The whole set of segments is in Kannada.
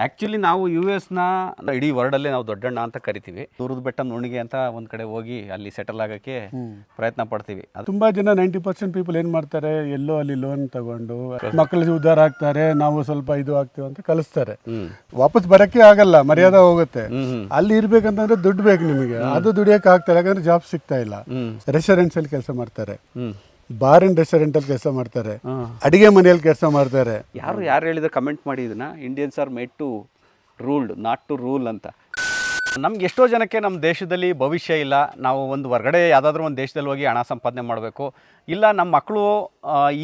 ಆ್ಯಕ್ಚುಲಿ ನಾವು US ನ ಇಡೀ ವರ್ಲ್ಡಲ್ಲೇ ನಾವು ದೊಡ್ಡಣ್ಣ ಅಂತ ಕರಿತೀವಿ. ದೂರದ ಬೆಟ್ಟ ನುಣಿಗೆ ಅಂತ ಒಂದು ಕಡೆ ಹೋಗಿ ಅಲ್ಲಿ ಸೆಟಲ್ ಆಗೋಕ್ಕೆ ಪ್ರಯತ್ನ ಪಡ್ತೀವಿ. ತುಂಬಾ ಜನ 90% ಪೀಪಲ್ ಏನು ಮಾಡ್ತಾರೆ, ಎಲ್ಲೋ ಅಲ್ಲಿ ಲೋನ್ ತಗೊಂಡು ಮಕ್ಕಳಿಗೆ ಉದ್ಧಾರ ಆಗ್ತಾರೆ, ನಾವು ಸ್ವಲ್ಪ ಇದು ಆಗ್ತೀವಿ ಅಂತ ಕಲಿಸ್ತಾರೆ. ವಾಪಸ್ ಬರೋಕ್ಕೆ ಆಗಲ್ಲ, ಮರ್ಯಾದೆ ಹೋಗುತ್ತೆ. ಅಲ್ಲಿ ಇರ್ಬೇಕಂತಂದ್ರೆ ದುಡ್ಡು ಬೇಕು ನಿಮಗೆ, ಅದು ದುಡಿಯೋಕೆ ಆಗ್ತಾರೆ, ಯಾಕಂದ್ರೆ ಜಾಬ್ ಸಿಗ್ತಾ ಇಲ್ಲ. ರೆಸ್ಟೋರೆಂಟ್ಸ್ ಅಲ್ಲಿ ಕೆಲಸ ಮಾಡ್ತಾರೆ, ಬಾರ್ ಅಂಡ್ ರೆಸ್ಟೋರೆಂಟ್ ಅಲ್ಲಿ ಕೆಲಸ ಮಾಡ್ತಾರೆ, ಅಡಿಗೆ ಮನೆಯಲ್ಲಿ ಕೆಲಸ ಮಾಡ್ತಾರೆ. ಯಾರು ಹೇಳಿದ್ರೆ ಕಮೆಂಟ್ ಮಾಡಿ ಇದನ್ನ, Indians are made to ruled not to rule ಅಂತ. ನಮ್ಗೆ ಎಷ್ಟೋ ಜನಕ್ಕೆ ನಮ್ಮ ದೇಶದಲ್ಲಿ ಭವಿಷ್ಯ ಇಲ್ಲ, ನಾವು ಒಂದು ಹೊರಗಡೆ ಯಾವುದಾದ್ರೂ ಒಂದು ದೇಶದಲ್ಲಿ ಹೋಗಿ ಹಣ ಸಂಪಾದನೆ ಮಾಡಬೇಕು, ಇಲ್ಲ ನಮ್ಮ ಮಕ್ಕಳು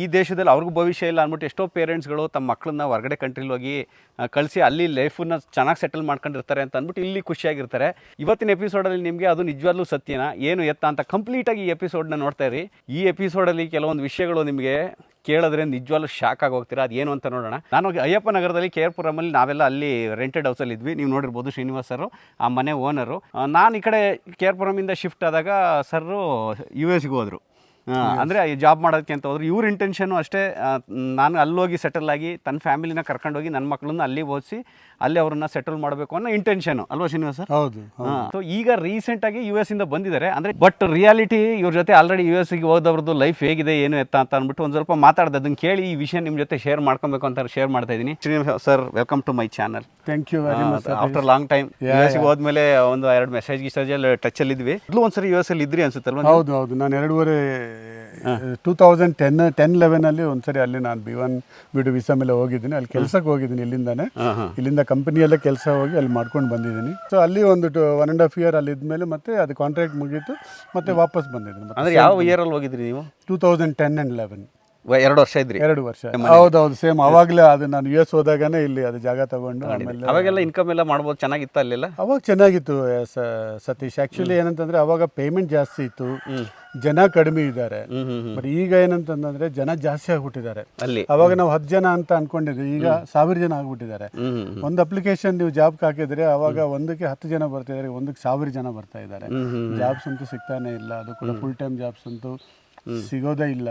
ಈ ದೇಶದಲ್ಲಿ ಅವ್ರಿಗೂ ಭವಿಷ್ಯ ಇಲ್ಲ ಅಂದ್ಬಿಟ್ಟು ಎಷ್ಟೋ ಪೇರೆಂಟ್ಸ್ಗಳು ತಮ್ಮ ಮಕ್ಕಳನ್ನ ಹೊರಗಡೆ ಕಂಟ್ರಿಲಿ ಹೋಗಿ ಕಳಿಸಿ ಅಲ್ಲಿ ಲೈಫನ್ನ ಚೆನ್ನಾಗಿ ಸೆಟಲ್ ಮಾಡ್ಕೊಂಡಿರ್ತಾರೆ ಅಂತ ಅಂದ್ಬಿಟ್ಟು ಇಲ್ಲಿ ಖುಷಿಯಾಗಿರ್ತಾರೆ. ಇವತ್ತಿನ ಎಪಿಸೋಡಲ್ಲಿ ನಿಮಗೆ ಅದು ನಿಜವಾಗ್ಲೂ ಸತ್ಯನಾ ಏನು ಎತ್ತ ಅಂತ ಕಂಪ್ಲೀಟಾಗಿ ಈ ಎಪಿಸೋಡ್ನ ನೋಡ್ತಾ ಇರಿ. ಈ ಎಪಿಸೋಡಲ್ಲಿ ಕೆಲವೊಂದು ವಿಷಯಗಳು ನಿಮಗೆ ಕೇಳಿದ್ರೆ ನಿಜವಾಗ್ಲೂ ಶಾಕ್ ಆಗಿ ಹೋಗ್ತೀರಾ. ಅದೇನು ಅಂತ ನೋಡೋಣ. ನಾನು ಅಯ್ಯಪ್ಪ ನಗರದಲ್ಲಿ KR ಪುರಮಲ್ಲಿ ನಾವೆಲ್ಲ ಅಲ್ಲಿ ರೆಂಟೆಡ್ ಹೌಸಲ್ಲಿ ಇದ್ವಿ. ನೀವು ನೋಡಿರ್ಬೋದು, ಶ್ರೀನಿವಾಸ್ ಸರ್ ಆ ಮನೆ ಓನರು. ನಾನು ಈ ಕಡೆ KR ಪುರಮಿಂದ ಶಿಫ್ಟ್ ಆದಾಗ ಸರ್ರು US ಗೆ ಹೋದರು. ಅಂದರೆ ಜಾಬ್ ಮಾಡೋದಕ್ಕೆ ಅಂತ ಹೋದ್ರು. ಇವ್ರ ಇಂಟೆನ್ಷನು ಅಷ್ಟೇ, ನಾನು ಅಲ್ಲೋಗಿ ಸೆಟಲ್ ಆಗಿ ತನ್ನ ಫ್ಯಾಮಿಲಿನ ಕರ್ಕೊಂಡೋಗಿ ನನ್ನ ಮಕ್ಕಳನ್ನ ಅಲ್ಲಿ ಓದಿಸಿ ಅಲ್ಲಿ ಅವ್ರನ್ನ ಸೆಟಲ್ ಮಾಡಬೇಕು ಅನ್ನೋ ಇಂಟೆನ್ಷನು ಅಲ್ವಾ ಶ್ರೀನಿವಾಸ್ ಸರ್? ಹೌದು. ಸೊ ಈಗ ರೀಸೆಂಟಾಗಿ US ಇಂದ ಬಂದಿದ್ದಾರೆ. ಅಂದರೆ ಬಟ್ ರಿಯಾಲಿಟಿ ಇವ್ರ ಜೊತೆ ಆಲ್ರೆಡಿ US ಗೆ ಹೋದವ್ರದ್ದು ಲೈಫ್ ಹೇಗಿದೆ ಏನು ಎತ್ತ ಅಂತ ಅಂದ್ಬಿಟ್ಟು ಒಂದು ಸ್ವಲ್ಪ ಮಾತಾಡ್ದೆ. ಅದನ್ನು ಕೇಳಿ ಈ ವಿಷಯ ನಿಮ್ಮ ಜೊತೆ ಶೇರ್ ಮಾಡ್ಕೊಬೇಕು ಅಂತ ಶೇರ್ ಮಾಡ್ತಾ ಇದ್ದೀನಿ. Srinivas sir, welcome to my channel. Thank you very much. After long time US ಗೆ ಹೋದ್ಮೇಲೆ ಒಂದು 2 ಮೆಸೇಜಲ್ಲಿ ಟಚಲ್ಲಿ ಇದ್ವಿ. ಮೊದಲು ಒಂದ್ಸರಿ US ಅಲ್ಲಿ ಇದ್ರಿ ಅನ್ಸುತ್ತಲ್ವ? ಹೌದು. ನಾನು 2010-11 ಅಲ್ಲಿ ಒಂದ್ಸರಿ ಅಲ್ಲಿ ನಾನು B1 B2 ವೀಸಾ ಮೇಲೆ ಹೋಗಿದ್ದೀನಿ. ಅಲ್ಲಿ ಕೆಲಸಕ್ಕೆ ಹೋಗಿದ್ದೀನಿ. ಇಲ್ಲಿಂದ ಕಂಪನಿಯಲ್ಲೇ ಕೆಲಸ ಹೋಗಿ ಅಲ್ಲಿ ಮಾಡ್ಕೊಂಡು ಬಂದಿದ್ದೀನಿ. ಸೊ ಅಲ್ಲಿ ಒಂದು 1.5 year ಅಲ್ಲಿ ಇದ್ಮೇಲೆ ಮತ್ತೆ ಅದು ಕಾಂಟ್ರಾಕ್ಟ್ ಮುಗೀತು, ಮತ್ತೆ ವಾಪಸ್ ಬಂದಿದ್ದೀನಿ. ಅಂದ್ರೆ ಯಾವ ಇಯರಲ್ಲಿ ಹೋಗಿದ್ರಿ ನೀವು? 2010 and 11. 2 ವರ್ಷ ಇದ್ರಿ? 2 ವರ್ಷ. ಹೌದು ಸೇಮ್. ಅವಾಗಲೇ ಅದು ನಾನು US ಹೋದಾಗನೇ ಇಲ್ಲಿ ಅದು ಜಾಗ ತಗೊಂಡು ಆಮೇಲೆ ಅವಾಗೆಲ್ಲ ಇನ್ಕಮ್ ಎಲ್ಲ ಮಾಡ್ಬೋದು, ಚೆನ್ನಾಗಿತ್ತು ಅಲ್ಲೆಲ್ಲ? ಅವಾಗ ಚೆನ್ನಾಗಿತ್ತು ಸತೀಶ್. ಆಕ್ಚುಲಿ ಏನಂತಂದ್ರೆ ಅವಾಗ ಪೇಮೆಂಟ್ ಜಾಸ್ತಿ ಇತ್ತು, ಜನ ಕಡಿಮೆ ಇದ್ದಾರೆ. ಬಟ್ ಈಗ ಏನಂತಂದ್ರೆ ಜನ ಜಾಸ್ತಿ ಆಗ್ಬಿಟ್ಟಿದ್ದಾರೆ. ಅವಾಗ ನಾವು 10 ಜನ ಅಂತ ಅನ್ಕೊಂಡಿದ್ವಿ, ಈಗ 1000 ಜನ ಆಗ್ಬಿಟ್ಟಿದ್ದಾರೆ. ಒಂದು ಅಪ್ಲಿಕೇಶನ್ ನೀವು ಜಾಬ್ ಹಾಕಿದ್ರೆ ಅವಾಗ ಒಂದಕ್ಕೆ 10 ಜನ ಬರ್ತಿದ್ದಾರೆ, ಒಂದಕ್ಕೆ 1000 ಜನ ಬರ್ತಾ ಇದ್ದಾರೆ. ಜಾಬ್ಸ್ ಅಂತೂ ಸಿಗ್ತಾನೆ ಇಲ್ಲ, ಅದು ಕೂಡ ಫುಲ್ ಟೈಮ್ ಜಾಬ್ಸ್ ಅಂತೂ ಸಿಗೋದೇ ಇಲ್ಲ.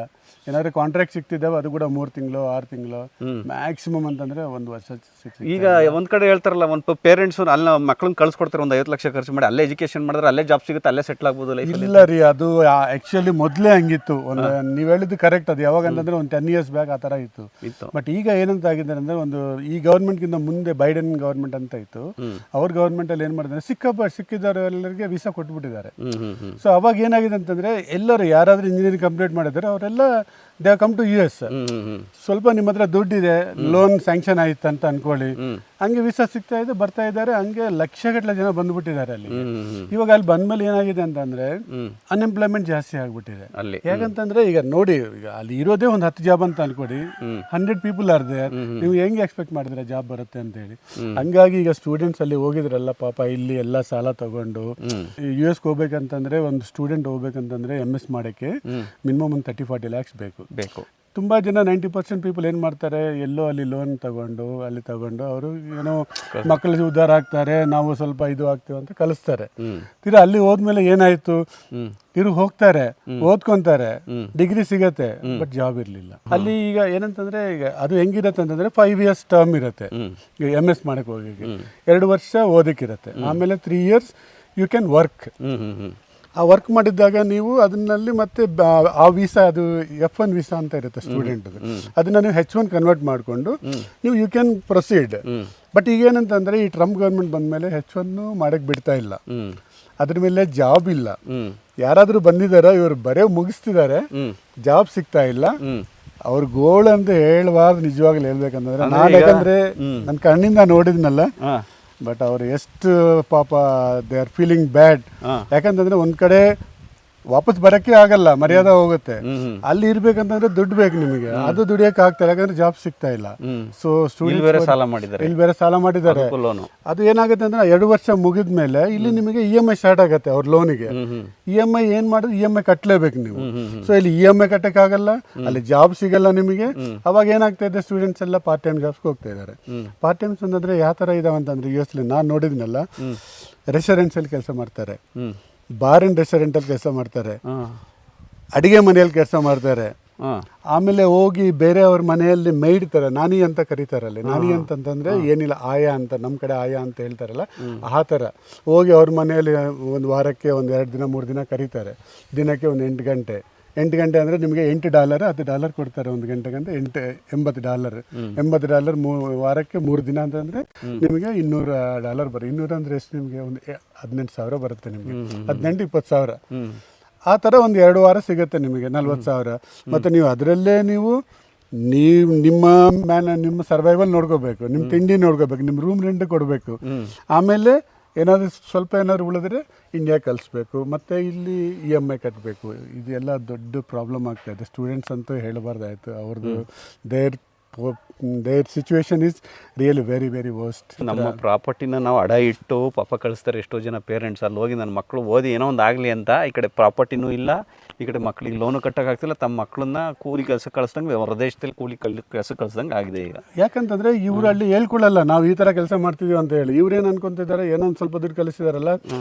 ಏನಾದ್ರೆ ಕಾಂಟ್ರಾಕ್ಟ್ ಸಿಗ್ತಿದ್ದಾವೆ, ಅದು ಕೂಡ 3 ತಿಂಗಳು 6 ತಿಂಗಳು ಮ್ಯಾಕ್ಸಿಮಮ್ ಅಂತಂದ್ರೆ 1 ವರ್ಷ ಸಿಗ್ತದೆ. ಈಗ ಒಂದ್ ಕಡೆ ಹೇಳ್ತಾರಲ್ಲ, ಒಂದು ಪೇರೆಂಟ್ಸ್ ಅಲ್ಲಿ ಮಕ್ಕಳನ್ನ ಕಳ್ಸಿಕೊಡ್ತಾರೆ, ಒಂದು 50 ಲಕ್ಷ ಖರ್ಚು ಮಾಡಿ ಅಲ್ಲೇ ಎಜುಕೇಶನ್ ಮಾಡಿದ್ರೆ ಅಲ್ಲೇ ಜಾಬ್ ಸಿಗುತ್ತೆ, ಅಲ್ಲೇ ಸೆಟ್ಲ್ ಆಗ್ಬೋದು ಲೈಫ್. ಇಲ್ಲ ರೀ, ಅದು ಆಕ್ಚುಲಿ ಮೊದಲೇ ಹಂಗಿತ್ತು. ನೀವು ಹೇಳಿದ್ದು ಕರೆಕ್ಟ್. ಅದು ಯಾವಾಗ ಅಂತಂದ್ರೆ ಒಂದು 10 years ಬ್ಯಾಕ್ ಆ ಥರ ಇತ್ತು. ಬಟ್ ಈಗ ಏನಂತ ಆಗಿದೆ ಅಂದ್ರೆ, ಒಂದು ಈ ಗೌರ್ಮೆಂಟ್ಗಿಂತ ಮುಂದೆ ಬೈಡನ್ ಗೌರ್ಮೆಂಟ್ ಅಂತ ಇತ್ತು. ಅವ್ರ ಗೌರ್ಮೆಂಟ್ ಅಲ್ಲಿ ಏನ್ ಮಾಡಿದ್ರೆ ಸಿಕ್ಕಿದವರೆಲ್ಲರಿಗೆ ವೀಸಾ ಕೊಟ್ಬಿಟ್ಟಿದ್ದಾರೆ. ಸೊ ಅವಾಗ ಏನಾಗಿದೆ ಅಂತಂದ್ರೆ, ಎಲ್ಲರೂ ಯಾರಾದ್ರೂ ಇಂಜಿನಿಯರಿಂಗ್ ಕಂಪ್ಲೀಟ್ ಮಾಡಿದ್ರೆ ಅವರೆಲ್ಲ ದೇ ಕಮ್ ಟು US. ಸ್ವಲ್ಪ ನಿಮ್ಮ ಹತ್ರ ದುಡ್ಡಿದೆ, ಲೋನ್ ಸ್ಯಾಂಕ್ಷನ್ ಆಯ್ತು ಅಂತ ಅನ್ಕೊಳ್ಳಿ, ಹಂಗೆ ವೀಸಾ ಸಿಗ್ತಾ ಇದೆ, ಬರ್ತಾ ಇದ್ದಾರೆ. ಹಂಗೆ ಲಕ್ಷಗಟ್ಟಲೆ ಜನ ಬಂದ್ಬಿಟ್ಟಿದ್ದಾರೆ ಅಲ್ಲಿ. ಇವಾಗ ಅಲ್ಲಿ ಬಂದ್ಮೇಲೆ ಏನಾಗಿದೆ ಅಂತಂದ್ರೆ ಅನ್ಎಂಪ್ಲಾಯ್ಮೆಂಟ್ ಜಾಸ್ತಿ ಆಗ್ಬಿಟ್ಟಿದೆ. ಯಾಕಂತಂದ್ರೆ ಈಗ ನೋಡಿ, ಈಗ ಅಲ್ಲಿ ಇರೋದೇ ಒಂದು 10 ಜಾಬ್ ಅಂತ ಅನ್ಕೊಡಿ, 100 people ಆರ್ ದೇರ್. ನೀವು ಹೆಂಗೆ ಎಕ್ಸ್ಪೆಕ್ಟ್ ಮಾಡಿದ್ರೆ ಜಾಬ್ ಬರುತ್ತೆ ಅಂತ ಹೇಳಿ. ಹಂಗಾಗಿ ಈಗ ಸ್ಟೂಡೆಂಟ್ಸ್ ಅಲ್ಲಿ ಹೋಗಿದ್ರಲ್ಲ ಪಾಪ, ಇಲ್ಲಿ ಎಲ್ಲ ಸಾಲ ತಗೊಂಡು US ಹೋಗ್ಬೇಕಂತಂದ್ರೆ, ಒಂದು ಸ್ಟೂಡೆಂಟ್ ಹೋಗ್ಬೇಕಂತಂದ್ರೆ MS ಮಾಡಕ್ಕೆ ಮಿನಿಮಮ್ ಒಂದು 30-40 lakhs ಬೇಕು. ತುಂಬಾ ಜನ 90% ಪೀಪಲ್ ಏನ್ ಮಾಡ್ತಾರೆ, ಎಲ್ಲೋ ಅಲ್ಲಿ ಲೋನ್ ತಗೊಂಡು ಅವರು ಏನೋ ಮಕ್ಕಳಿಗೆ ಉದ್ಧಾರ ಆಗ್ತಾರೆ, ನಾವು ಸ್ವಲ್ಪ ಇದು ಆಗ್ತೀವಿ ಅಂತ ಕಲಿಸ್ತಾರೆ. ತೀರಾ ಅಲ್ಲಿ ಹೋದ್ಮೇಲೆ ಏನಾಯ್ತು, ಇವ್ರು ಹೋಗ್ತಾರೆ, ಓದ್ಕೊಂತಾರೆ, ಡಿಗ್ರಿ ಸಿಗತ್ತೆ, ಬಟ್ ಜಾಬ್ ಇರ್ಲಿಲ್ಲ ಅಲ್ಲಿ. ಈಗ ಏನಂತಂದ್ರೆ, ಈಗ ಅದು ಹೆಂಗಿರತ್ತೆ ಅಂತಂದ್ರೆ 5 years ಟರ್ಮ್ ಇರುತ್ತೆ. MS ಮಾಡಕ್ ಹೋಗಿ 2 ವರ್ಷ ಓದಕ್ಕಿರತ್ತೆ, ಆಮೇಲೆ 3 years ಯು ಕ್ಯಾನ್ ವರ್ಕ್. ಆ ವರ್ಕ್ ಮಾಡಿದ್ದಾಗ ನೀವು ಅದನ್ನಲ್ಲಿ ಮತ್ತೆ ಆ ವೀಸಾ, ಅದು F1 ವೀಸಾ ಅಂತ ಇರುತ್ತೆ ಸ್ಟೂಡೆಂಟ್, ಅದನ್ನ ನೀವು H1 ಕನ್ವರ್ಟ್ ಮಾಡಿಕೊಂಡು ನೀವು ಯು ಕ್ಯಾನ್ ಪ್ರೊಸೀಡ್. ಬಟ್ ಈಗ ಏನಂತಂದ್ರೆ, ಈ ಟ್ರಂಪ್ ಗೌರ್ಮೆಂಟ್ ಬಂದ್ಮೇಲೆ H1 ಮಾಡಕ್ ಬಿಡ್ತಾ ಇಲ್ಲ, ಅದ್ರ ಮೇಲೆ ಜಾಬ್ ಇಲ್ಲ. ಯಾರಾದ್ರೂ ಬಂದಿದಾರ, ಇವರು ಬರೇ ಮುಗಿಸ್ತಿದ್ದಾರೆ, ಜಾಬ್ ಸಿಗ್ತಾ ಇಲ್ಲ. ಅವ್ರ ಗೋಲ್ ಅಂತ ಹೇಳಬಾರ್ದು, ನಿಜವಾಗ್ಲೂ ಹೇಳ್ಬೇಕಂತಂದ್ರೆ. ನಾನು ಯಾಕಂದ್ರೆ ನನ್ನ ಕಣ್ಣಿಂದ ನೋಡಿದ್ನಲ್ಲ, ಬಟ್ ಅವ್ರು ಎಷ್ಟು ಪಾಪ ದೇ ಆರ್ ಫೀಲಿಂಗ್ ಬ್ಯಾಡ್. ಯಾಕಂತಂದ್ರೆ ಒಂದ್ ಕಡೆ ವಾಪಸ್ ಬರಕ್ಕೆ ಆಗಲ್ಲ, ಮರ್ಯಾದೆ ಹೋಗುತ್ತೆ. ಅಲ್ಲಿ ಇರ್ಬೇಕಂತಂದ್ರೆ ದುಡ್ಡು ಬೇಕು ನಿಮಗೆ, ಅದು ದುಡಿಯಕ್ಕೆ ಆಗ್ತಾ ಇಲ್ಲ, ಯಾಕಂದ್ರೆ ಜಾಬ್ ಸಿಗ್ತಾ ಇಲ್ಲ. ಸೊ ಇಲ್ಲಿ ಬೇರೆ ಸಾಲ ಮಾಡಿದ್ದಾರೆ. ಅದು ಏನಾಗುತ್ತೆ ಅಂದ್ರೆ 2 ವರ್ಷ ಮುಗಿದ್ಮೇಲೆ ಇಲ್ಲಿ ನಿಮಗೆ EMI ಸ್ಟಾರ್ಟ್ ಆಗುತ್ತೆ ಅವ್ರ ಲೋನಿಗೆ. EMI ಏನ್ ಮಾಡಿದ್ರೆ EMI ಕಟ್ಟಲೇಬೇಕು ನೀವು. ಸೊ ಇಲ್ಲಿ EMI ಕಟ್ಟಕ್ ಆಗಲ್ಲ, ಅಲ್ಲಿ ಜಾಬ್ ಸಿಗಲ್ಲ ನಿಮಗೆ. ಅವಾಗ ಏನಾಗ್ತಾ ಇದೆ, ಸ್ಟೂಡೆಂಟ್ಸ್ ಎಲ್ಲ ಪಾರ್ಟ್ ಟೈಮ್ ಜಾಬ್ಸ್ ಹೋಗ್ತಾ ಇದ್ದಾರೆ. ಪಾರ್ಟ್ ಟೈಮ್ಸ್ ಅಂತಂದ್ರೆ ಯಾವ ತರ ಇದಾವೆ ಅಂತಂದ್ರೆ, US ನಾನು ನೋಡಿದ್ನಲ್ಲ, ರೆಸ್ಟೋರೆಂಟ್ಸ್ ಅಲ್ಲಿ ಕೆಲಸ ಮಾಡ್ತಾರೆ, ಬಾರ್ ಅಂಡ್ ರೆಸ್ಟೋರೆಂಟ್ ಅಲ್ಲಿ ಕೆಲಸ ಮಾಡ್ತಾರೆ, ಅಡಿಗೆ ಮನೆಯಲ್ಲಿ ಕೆಲಸ ಮಾಡ್ತಾರೆ, ಹಾಂ ಆಮೇಲೆ ಹೋಗಿ ಬೇರೆಯವ್ರ ಮನೆಯಲ್ಲಿ ಮೈಡ್ ತರ ನಾನಿ ಅಂತ ಕರೀತಾರಲ್ಲಿ. ನಾನಿ ಅಂತಂತಂದ್ರೆ ಏನಿಲ್ಲ, ಆಯಾ ಅಂತ, ನಮ್ಮ ಕಡೆ ಆಯಾ ಅಂತ ಹೇಳ್ತಾರಲ್ಲ ಆ ಥರ ಹೋಗಿ ಅವ್ರ ಮನೆಯಲ್ಲಿ ಒಂದು ವಾರಕ್ಕೆ ಒಂದು 2 ದಿನ 3 ದಿನ ಕರೀತಾರೆ. ದಿನಕ್ಕೆ ಒಂದು 8 ಗಂಟೆ. 8 ಗಂಟೆ ಅಂದರೆ ನಿಮಗೆ $8 $10 ಕೊಡ್ತಾರೆ ಒಂದು ಗಂಟೆಗೆ ಅಂತ. $80 $80 ವಾರಕ್ಕೆ 3 ದಿನ ಅಂತಂದರೆ ನಿಮಗೆ $200 ಬರುತ್ತೆ. 200 ಅಂದರೆ ಎಷ್ಟು ನಿಮಗೆ ಒಂದು 18,000 ಬರುತ್ತೆ ನಿಮಗೆ. 18-20,000 ಆ ಥರ ಒಂದು 2 ವಾರ ಸಿಗುತ್ತೆ ನಿಮಗೆ 40,000. ಮತ್ತು ನೀವು ಅದರಲ್ಲೇ ನೀವು ನಿಮ್ಮ ಸರ್ವೈವಲ್ ನೋಡ್ಕೋಬೇಕು, ನಿಮ್ಮ ತಿಂಡಿ ನೋಡ್ಕೋಬೇಕು, ನಿಮ್ಮ ರೂಮ್ ರೆಂಟ್ ಕೊಡಬೇಕು. ಆಮೇಲೆ ಏನಾದರೂ ಉಳಿದ್ರೆ ಇಂಡಿಯಾ ಕಳಿಸ್ಬೇಕು, ಮತ್ತು ಇಲ್ಲಿ EMI ಕಟ್ಟಬೇಕು. ಇದೆಲ್ಲ ದೊಡ್ಡ ಪ್ರಾಬ್ಲಮ್ ಆಗ್ತಾಯಿದೆ. ಸ್ಟೂಡೆಂಟ್ಸ್ ಅಂತೂ ಹೇಳಬಾರ್ದಾಯ್ತು. ಅವ್ರದ್ದು there situation is really very very worst. ನಮ್ಮ ಪ್ರಾಪರ್ಟಿನ ನಾವು ಅಡ ಇಟ್ಟು ಪಾಪ ಕಳಿಸ್ತಾರೆ ಎಷ್ಟೋ ಜನ ಪೇರೆಂಟ್ಸ್. ಅಲ್ಲಿ ಹೋಗಿ ನನ್ನ ಮಕ್ಕಳು ಓದಿ ಏನೋ ಒಂದು ಆಗಲಿ ಅಂತ. ಈ ಕಡೆ ಪ್ರಾಪರ್ಟಿನೂ ಇಲ್ಲ, ಈ ಕಡೆ ಮಕ್ಕಳಿಗೆ ಲೋನು ಕಟ್ಟೋಕ್ಕಾಗ್ತಿಲ್ಲ. ತಮ್ಮ ಮಕ್ಕಳನ್ನ ಕೂಲಿ ಕೆಲಸ ಕಳಿಸ್ದಂಗೆ ಹೊರದೇಶದಲ್ಲಿ ಕೂಲಿ ಕೆಲಸ ಕಳಿಸ್ದಂಗೆ ಆಗಿದೆ ಈಗ. ಯಾಕಂತಂದರೆ ಇವರು ಅಲ್ಲಿ ಹೇಳ್ಕೊಳ್ಳಲ್ಲ ನಾವು ಈ ಥರ ಕೆಲಸ ಮಾಡ್ತಿದ್ದೀವಿ ಅಂತ ಹೇಳಿ. ಇವ್ರೇನು ಅನ್ಕೊತಿದ್ದಾರೆ, ಏನೋ ಒಂದು ಸ್ವಲ್ಪ ದುಡ್ಡು ಕಳಿಸಿದಾರಲ್ಲ,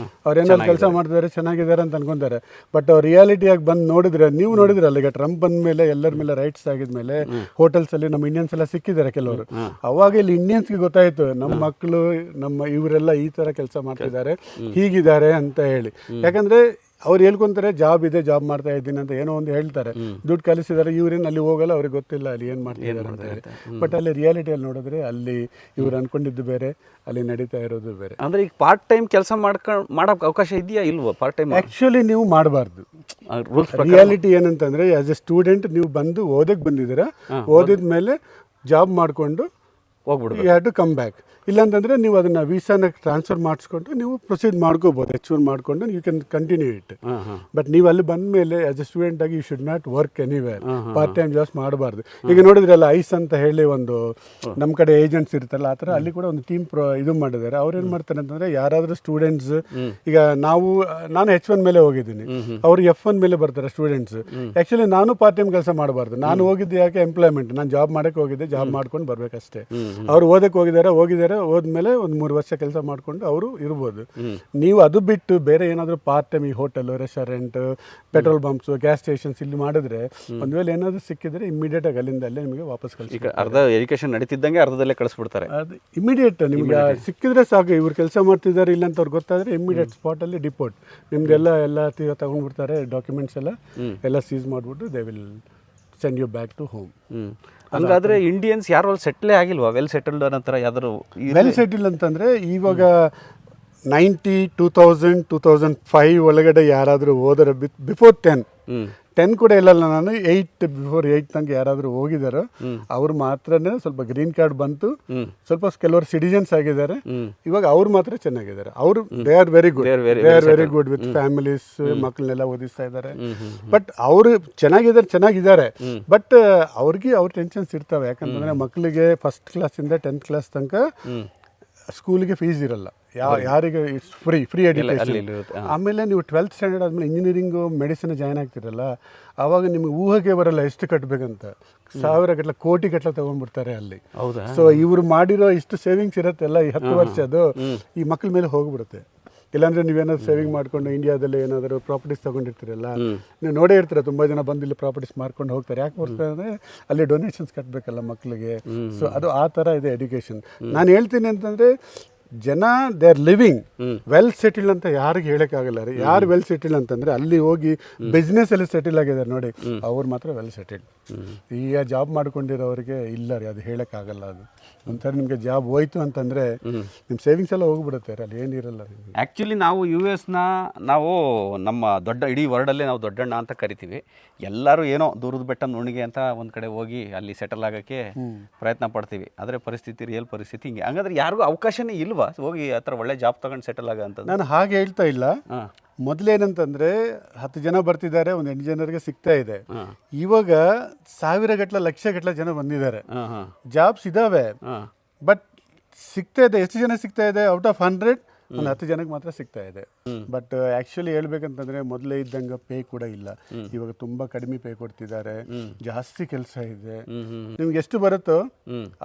ಅವ್ರೇನಾದ್ರು ಕೆಲಸ ಮಾಡ್ತಿದ್ದಾರೆ, ಚೆನ್ನಾಗಿದ್ದಾರೆ ಅಂತ ಅನ್ಕೊಂತಾರೆ. ಬಟ್ ಅವ್ರು ರಿಯಾಲಿಟಿಯಾಗಿ ಬಂದು ನೋಡಿದ್ರೆ, ನೀವು ನೋಡಿದ್ರಲ್ಲ ಈಗ ಟ್ರಂಪ್ ಬಂದ ಮೇಲೆ ಎಲ್ಲರ ಮೇಲೆ ರೈಟ್ಸ್ ಆಗಿದ್ಮೇಲೆ ಹೋಟೆಲ್ಸಲ್ಲಿ ನಮ್ಮ ಇಂಡಿಯನ್ಸ್ ಎಲ್ಲ ಸಿಕ್ಕಿದ್ದಾರೆ ಕೆಲವರು. ಅವಾಗ ಇಲ್ಲಿ ಇಂಡಿಯನ್ಸ್ಗೆ ಗೊತ್ತಾಯಿತು ನಮ್ಮ ಮಕ್ಕಳು ಇವರೆಲ್ಲ ಈ ಥರ ಕೆಲಸ ಮಾಡ್ತಿದ್ದಾರೆ, ಹೀಗಿದ್ದಾರೆ ಅಂತ ಹೇಳಿ. ಯಾಕಂದರೆ ಅವ್ರು ಹೇಳ್ಕೊಂತಾರೆ ಜಾಬ್ ಇದೆ, ಜಾಬ್ ಮಾಡ್ತಾ ಇದ್ದೀನಿ ಅಂತ ಏನೋ ಒಂದು ಹೇಳ್ತಾರೆ, ದುಡ್ಡು ಕಲಿಸಿದ್ದಾರೆ. ಇವ್ರೇನು ಅಲ್ಲಿ ಹೋಗಲ್ಲ, ಅವ್ರಿಗೆ ಗೊತ್ತಿಲ್ಲ ಅಲ್ಲಿ ಏನು ಮಾಡ್ತಿದ್ದಾರೆ ಅಂತ ಹೇಳಿ. ಬಟ್ ಅಲ್ಲಿ ರಿಯಾಲಿಟಿಯಲ್ಲಿ ನೋಡಿದ್ರೆ ಅಲ್ಲಿ ಇವ್ರು ಅನ್ಕೊಂಡಿದ್ದು ಬೇರೆ, ಅಲ್ಲಿ ನಡೀತಾ ಇರೋದು ಬೇರೆ. ಅಂದರೆ ಈಗ ಪಾರ್ಟ್ ಟೈಮ್ ಕೆಲಸ ಮಾಡೋಕೆ ಅವಕಾಶ ಇದೆಯಾ ಇಲ್ವಾ? ಪಾರ್ಟ್ ಟೈಮ್ ಆ್ಯಕ್ಚುಲಿ ನೀವು ಮಾಡಬಾರ್ದು. ರಿಯಾಲಿಟಿ ಏನಂತಂದರೆ ಆ್ಯಸ್ ಎ ಸ್ಟೂಡೆಂಟ್ ನೀವು ಬಂದು ಓದಕ್ಕೆ ಬಂದಿದ್ದೀರಾ, ಓದಿದ ಮೇಲೆ ಜಾಬ್ ಮಾಡಿಕೊಂಡು ಹೋಗ್ಬಿಡ್ಬೇಕು. You have to come back. ಇಲ್ಲಾಂತಂದರೆ ನೀವು ಅದನ್ನು ವೀಸಾನ ಟ್ರಾನ್ಸ್ಫರ್ ಮಾಡಿಸ್ಕೊಂಡು ನೀವು ಪ್ರೊಸೀಡ್ ಮಾಡ್ಕೋಬೋದು. H1 ಮಾಡಿಕೊಂಡು you can continue it. But ನೀವು ಅಲ್ಲಿ ಬಂದ ಮೇಲೆ ಆ್ಯಸ್ ಎ ಸ್ಟೂಡೆಂಟಾಗಿ you should not work anywhere. Part time jobs ಮಾಡಬಾರ್ದು. ಈಗ ನೋಡಿದ್ರಲ್ಲ ಐಸ್ ಅಂತ ಹೇಳಿ ಒಂದು ನಮ್ಮ ಕಡೆ ಏಜೆಂಟ್ಸ್ ಇರ್ತಾರಲ್ಲ, ಆ ಥರ ಅಲ್ಲಿ ಕೂಡ ಒಂದು ಟೀಮ್ ಇದು ಮಾಡಿದ್ದಾರೆ. ಅವ್ರು ಏನು ಮಾಡ್ತಾರೆ ಅಂತಂದರೆ ಯಾರಾದರೂ ಸ್ಟೂಡೆಂಟ್ಸ್, ಈಗ ನಾನು H1 ಮೇಲೆ ಹೋಗಿದ್ದೀನಿ, ಅವರು F1 ಮೇಲೆ ಬರ್ತಾರೆ ಸ್ಟೂಡೆಂಟ್ಸ್. ಆ್ಯಕ್ಚುಲಿ ನಾನು ಪಾರ್ಟ್ ಟೈಮ್ ಕೆಲಸ ಮಾಡಬಾರ್ದು. ನಾನು ಹೋಗಿದ್ದು ಯಾಕೆ ಎಂಪ್ಲಾಯ್ಮೆಂಟ್, ನಾನು ಜಾಬ್ ಮಾಡೋಕ್ಕೆ ಹೋಗಿದ್ದೆ, ಜಾಬ್ ಮಾಡ್ಕೊಂಡು ಬರಬೇಕಷ್ಟೇ. ಅವ್ರು ಓದಕ್ಕೆ ಹೋಗಿದ್ದಾರೆ, ಹೋದ್ಮೇಲೆ ಒಂದು 3 ವರ್ಷ ಕೆಲಸ ಮಾಡಿಕೊಂಡು ಅವರು ಇರ್ಬೋದು. ನೀವು ಅದು ಬಿಟ್ಟು ಬೇರೆ ಏನಾದರೂ ಪಾರ್ಟ್ ಟೈಮ್ ಈ hotel, restaurant, petrol bumps, gas stations ಇಲ್ಲಿ ಮಾಡಿದ್ರೆ ಒಂದು ವೇಳೆ ಏನಾದರೂ ಸಿಕ್ಕಿದ್ರೆ ಇಮಿಡಿಯೇಟ್ ಆಗಿ ಅಲ್ಲಿಂದ ಅಲ್ಲೇ ನಿಮಗೆ ವಾಪಸ್ ಕಳಿಸಿ. ಈಗ ಅರ್ಧ ಎಜುಕೇಶನ್ ನಡೀತಿದ್ದಂಗೆ ಅರ್ಧದಲ್ಲೇ ಕಳಿಸ್ಬಿಡ್ತಾರೆ. ಅದು ಇಮಿಡಿಯೇಟ್ ನಿಮ್ಗೆ ಸಿಕ್ಕಿದ್ರೆ ಸಾಕು. ಇವ್ರು ಕೆಲಸ ಮಾಡ್ತಿದ್ದಾರೆ ಇಲ್ಲ ಅಂತ ಅವ್ರಿಗೆ ಗೊತ್ತಾದರೆ ಇಮಿಡಿಯೇಟ್ ಸ್ಪಾಟಲ್ಲಿ ಡಿಪೋರ್ಟ್, ನಿಮ್ದೆಲ್ಲ ತಗೊಂಡ್ಬಿಡ್ತಾರೆ, ಡಾಕ್ಯುಮೆಂಟ್ಸ್ ಎಲ್ಲ ಸೀಸ್ ಮಾಡಿಬಿಟ್ಟು they will send you back to home. ಹಂಗಾದ್ರೆ ಇಂಡಿಯನ್ಸ್ ಯಾರು ಅಲ್ಲಿ ಸೆಟ್ಲೇ ಆಗಿಲ್ವಾ? ವೆಲ್ ಸೆಟಲ್ಡ್ ಅನ್ನೋ ಯಾವ್ದಾದ್ರು? ವೆಲ್ ಸೆಟಲ್ಡ್ ಅಂತಂದರೆ ಇವಾಗ 90, 2000, 2005 ಒಳಗಡೆ ಯಾರಾದರೂ ಹೋದರೆ ಬಿಫೋರ್ 10 ಕೂಡ ಇಲ್ಲಲ್ಲ, ನಾನು 8 ಬಿಫೋರ್ 8 ತನಕ ಯಾರಾದರೂ ಹೋಗಿದ್ದಾರೋ ಅವ್ರು ಮಾತ್ರನೇ ಸ್ವಲ್ಪ ಗ್ರೀನ್ ಕಾರ್ಡ್ ಬಂತು. ಸ್ವಲ್ಪ ಕೆಲವರು ಸಿಟಿಜನ್ಸ್ ಆಗಿದ್ದಾರೆ. ಇವಾಗ ಅವ್ರು ಮಾತ್ರ ಚೆನ್ನಾಗಿದ್ದಾರೆ. ಅವರು they are very good with families, ಮಕ್ಕಳನ್ನೆಲ್ಲ ಓದಿಸ್ತಾ ಇದ್ದಾರೆ. ಬಟ್ ಅವರು ಚೆನ್ನಾಗಿದ್ದಾರೆ. ಬಟ್ ಅವ್ರಿಗೆ ಅವ್ರ ಟೆನ್ಷನ್ಸ್ ಇರ್ತವೆ. ಯಾಕಂತಂದರೆ ಮಕ್ಕಳಿಗೆ ಫಸ್ಟ್ ಕ್ಲಾಸಿಂದ 10th ಕ್ಲಾಸ್ ತನಕ ಸ್ಕೂಲಿಗೆ ಫೀಸ್ ಇರಲ್ಲ. ಯಾರಿಗೆ ಇಟ್ಸ್ ಫ್ರೀ ಎಜುಕೇಷನ್. ಆಮೇಲೆ ನೀವು 12th ಸ್ಟ್ಯಾಂಡರ್ಡ್ ಆದಮೇಲೆ ಇಂಜಿನಿಯರಿಂಗು ಮೆಡಿಸಿನ್ ಜಾಯ್ನ್ ಆಗ್ತಿರಲ್ಲ, ಆವಾಗ ನಿಮ್ಗೆ ಊಹೆಗೆ ಬರಲ್ಲ ಎಷ್ಟು ಕಟ್ಟಬೇಕಂತ. 1000 ಗಟ್ಟಲೆ ಕೋಟಿ ಗಟ್ಟಲೆ ತೊಗೊಂಡ್ಬಿಡ್ತಾರೆ ಅಲ್ಲಿ. ಸೊ ಇವರು ಮಾಡಿರೋ ಇಷ್ಟು ಸೇವಿಂಗ್ಸ್ ಇರುತ್ತೆಲ್ಲ ಈ 10 ವರ್ಷದ್ದು ಈ ಮಕ್ಕಳ ಮೇಲೆ ಹೋಗ್ಬಿಡುತ್ತೆ. ಇಲ್ಲಾಂದರೆ ನೀವೇನಾದ್ರು ಸೇವಿಂಗ್ ಮಾಡ್ಕೊಂಡು ಇಂಡಿಯಾದಲ್ಲಿ ಏನಾದರೂ ಪ್ರಾಪರ್ಟೀಸ್ ತೊಗೊಂಡಿರ್ತೀರಲ್ಲ, ನೀವು ನೋಡೇ ಇರ್ತೀರ ತುಂಬ ಜನ ಬಂದು ಇಲ್ಲಿ ಪ್ರಾಪರ್ಟೀಸ್ ಮಾಡ್ಕೊಂಡು ಹೋಗ್ತಾರೆ. ಯಾಕೆ ಬರ್ತಾರೆ ಅಂದರೆ ಅಲ್ಲಿ ಡೊನೇಷನ್ಸ್ ಕಟ್ಟಬೇಕಲ್ಲ ಮಕ್ಕಳಿಗೆ. ಸೊ ಅದು ಆ ಥರ ಇದೆ ಎಜುಕೇಷನ್. ನಾನು ಹೇಳ್ತೀನಿ ಅಂತಂದರೆ ಜನ they are living well settled ಅಂತ ಯಾರಿಗೆ ಹೇಳೋಕ್ಕಾಗಲ್ಲ ರೀ. ಯಾರು ವೆಲ್ ಸೆಟಲ್ಡ್ ಅಂತಂದರೆ ಅಲ್ಲಿ ಹೋಗಿ ಬಿಸ್ನೆಸ್ಸಲ್ಲಿ ಸೆಟಲ್ ಆಗಿದ್ದಾರೆ ನೋಡಿ, ಅವ್ರು ಮಾತ್ರ ವೆಲ್ ಸೆಟಲ್ಡ್. ಈಗ ಜಾಬ್ ಮಾಡ್ಕೊಂಡಿರೋರಿಗೆ ಇಲ್ಲ ರೀ, ಅದು ಹೇಳೋಕ್ಕಾಗಲ್ಲ. ಅದು ಒಂಥರ ನಿಮಗೆ ಜಾಬ್ ಹೋಯ್ತು ಅಂತಂದರೆ ನಿಮ್ಮ ಸೇವಿಂಗ್ಸ್ ಎಲ್ಲ ಹೋಗ್ಬಿಡುತ್ತೆ, ಅಲ್ಲಿ ಏನಿರಲ್ಲ ರೀ. ಆ್ಯಕ್ಚುಲಿ ನಾವು US-ನ ನಾವು ನಮ್ಮ ಇಡೀ ವರ್ಲ್ಡಲ್ಲೇ ನಾವು ದೊಡ್ಡಣ್ಣ ಅಂತ ಕರಿತೀವಿ. ಎಲ್ಲರೂ ಏನೋ ದೂರದ ಬೆಟ್ಟ ನುಣಿಗೆ ಅಂತ ಒಂದು ಕಡೆ ಹೋಗಿ ಅಲ್ಲಿ ಸೆಟಲ್ ಆಗೋಕ್ಕೆ ಪ್ರಯತ್ನ ಪಡ್ತೀವಿ. ಆದರೆ ರಿಯಲ್ ಪರಿಸ್ಥಿತಿ ಹಿಂಗೆ. ಹಂಗಾದ್ರೆ ಯಾರಿಗೂ ಅವಕಾಶನೇ ಇಲ್ವಾ ಹೋಗಿ ಆ ಥರ ಒಳ್ಳೆ ಜಾಬ್ ತಗೊಂಡು ಸೆಟಲ್ ಆಗ ಅಂತ? ನಾನು ಹಾಗೆ ಹೇಳ್ತಾ ಇಲ್ಲ. ಮೊದಲೇನಂತಂದರೆ 10 ಜನ ಬರ್ತಿದ್ದಾರೆ, ಒಂದು 8 ಜನರಿಗೆ ಸಿಗ್ತಾ ಇದೆ. ಇವಾಗ 1000 ಗಟ್ಟಲೆ, ಲಕ್ಷ ಗಟ್ಟಲೆ ಜನ ಬಂದಿದ್ದಾರೆ. ಜಾಬ್ಸ್ ಇದ್ದಾವೆ, ಬಟ್ ಸಿಗ್ತಾ ಇದೆ. ಎಷ್ಟು ಜನ ಸಿಗ್ತಾ ಇದೆ? ಔಟ್ ಆಫ್ 100 ಒಂದು 10 ಜನಕ್ಕೆ ಮಾತ್ರ ಸಿಗ್ತಾ ಇದೆ. ಬಟ್ ಆ್ಯಕ್ಚುಲಿ ಹೇಳ್ಬೇಕಂತಂದರೆ ಮೊದಲೇ ಇದ್ದಂಗೆ ಪೇ ಕೂಡ ಇಲ್ಲ. ಇವಾಗ ತುಂಬ ಕಡಿಮೆ ಪೇ ಕೊಡ್ತಿದ್ದಾರೆ, ಜಾಸ್ತಿ ಕೆಲಸ ಇದೆ. ನಿಮ್ಗೆ ಎಷ್ಟು ಬರುತ್ತೋ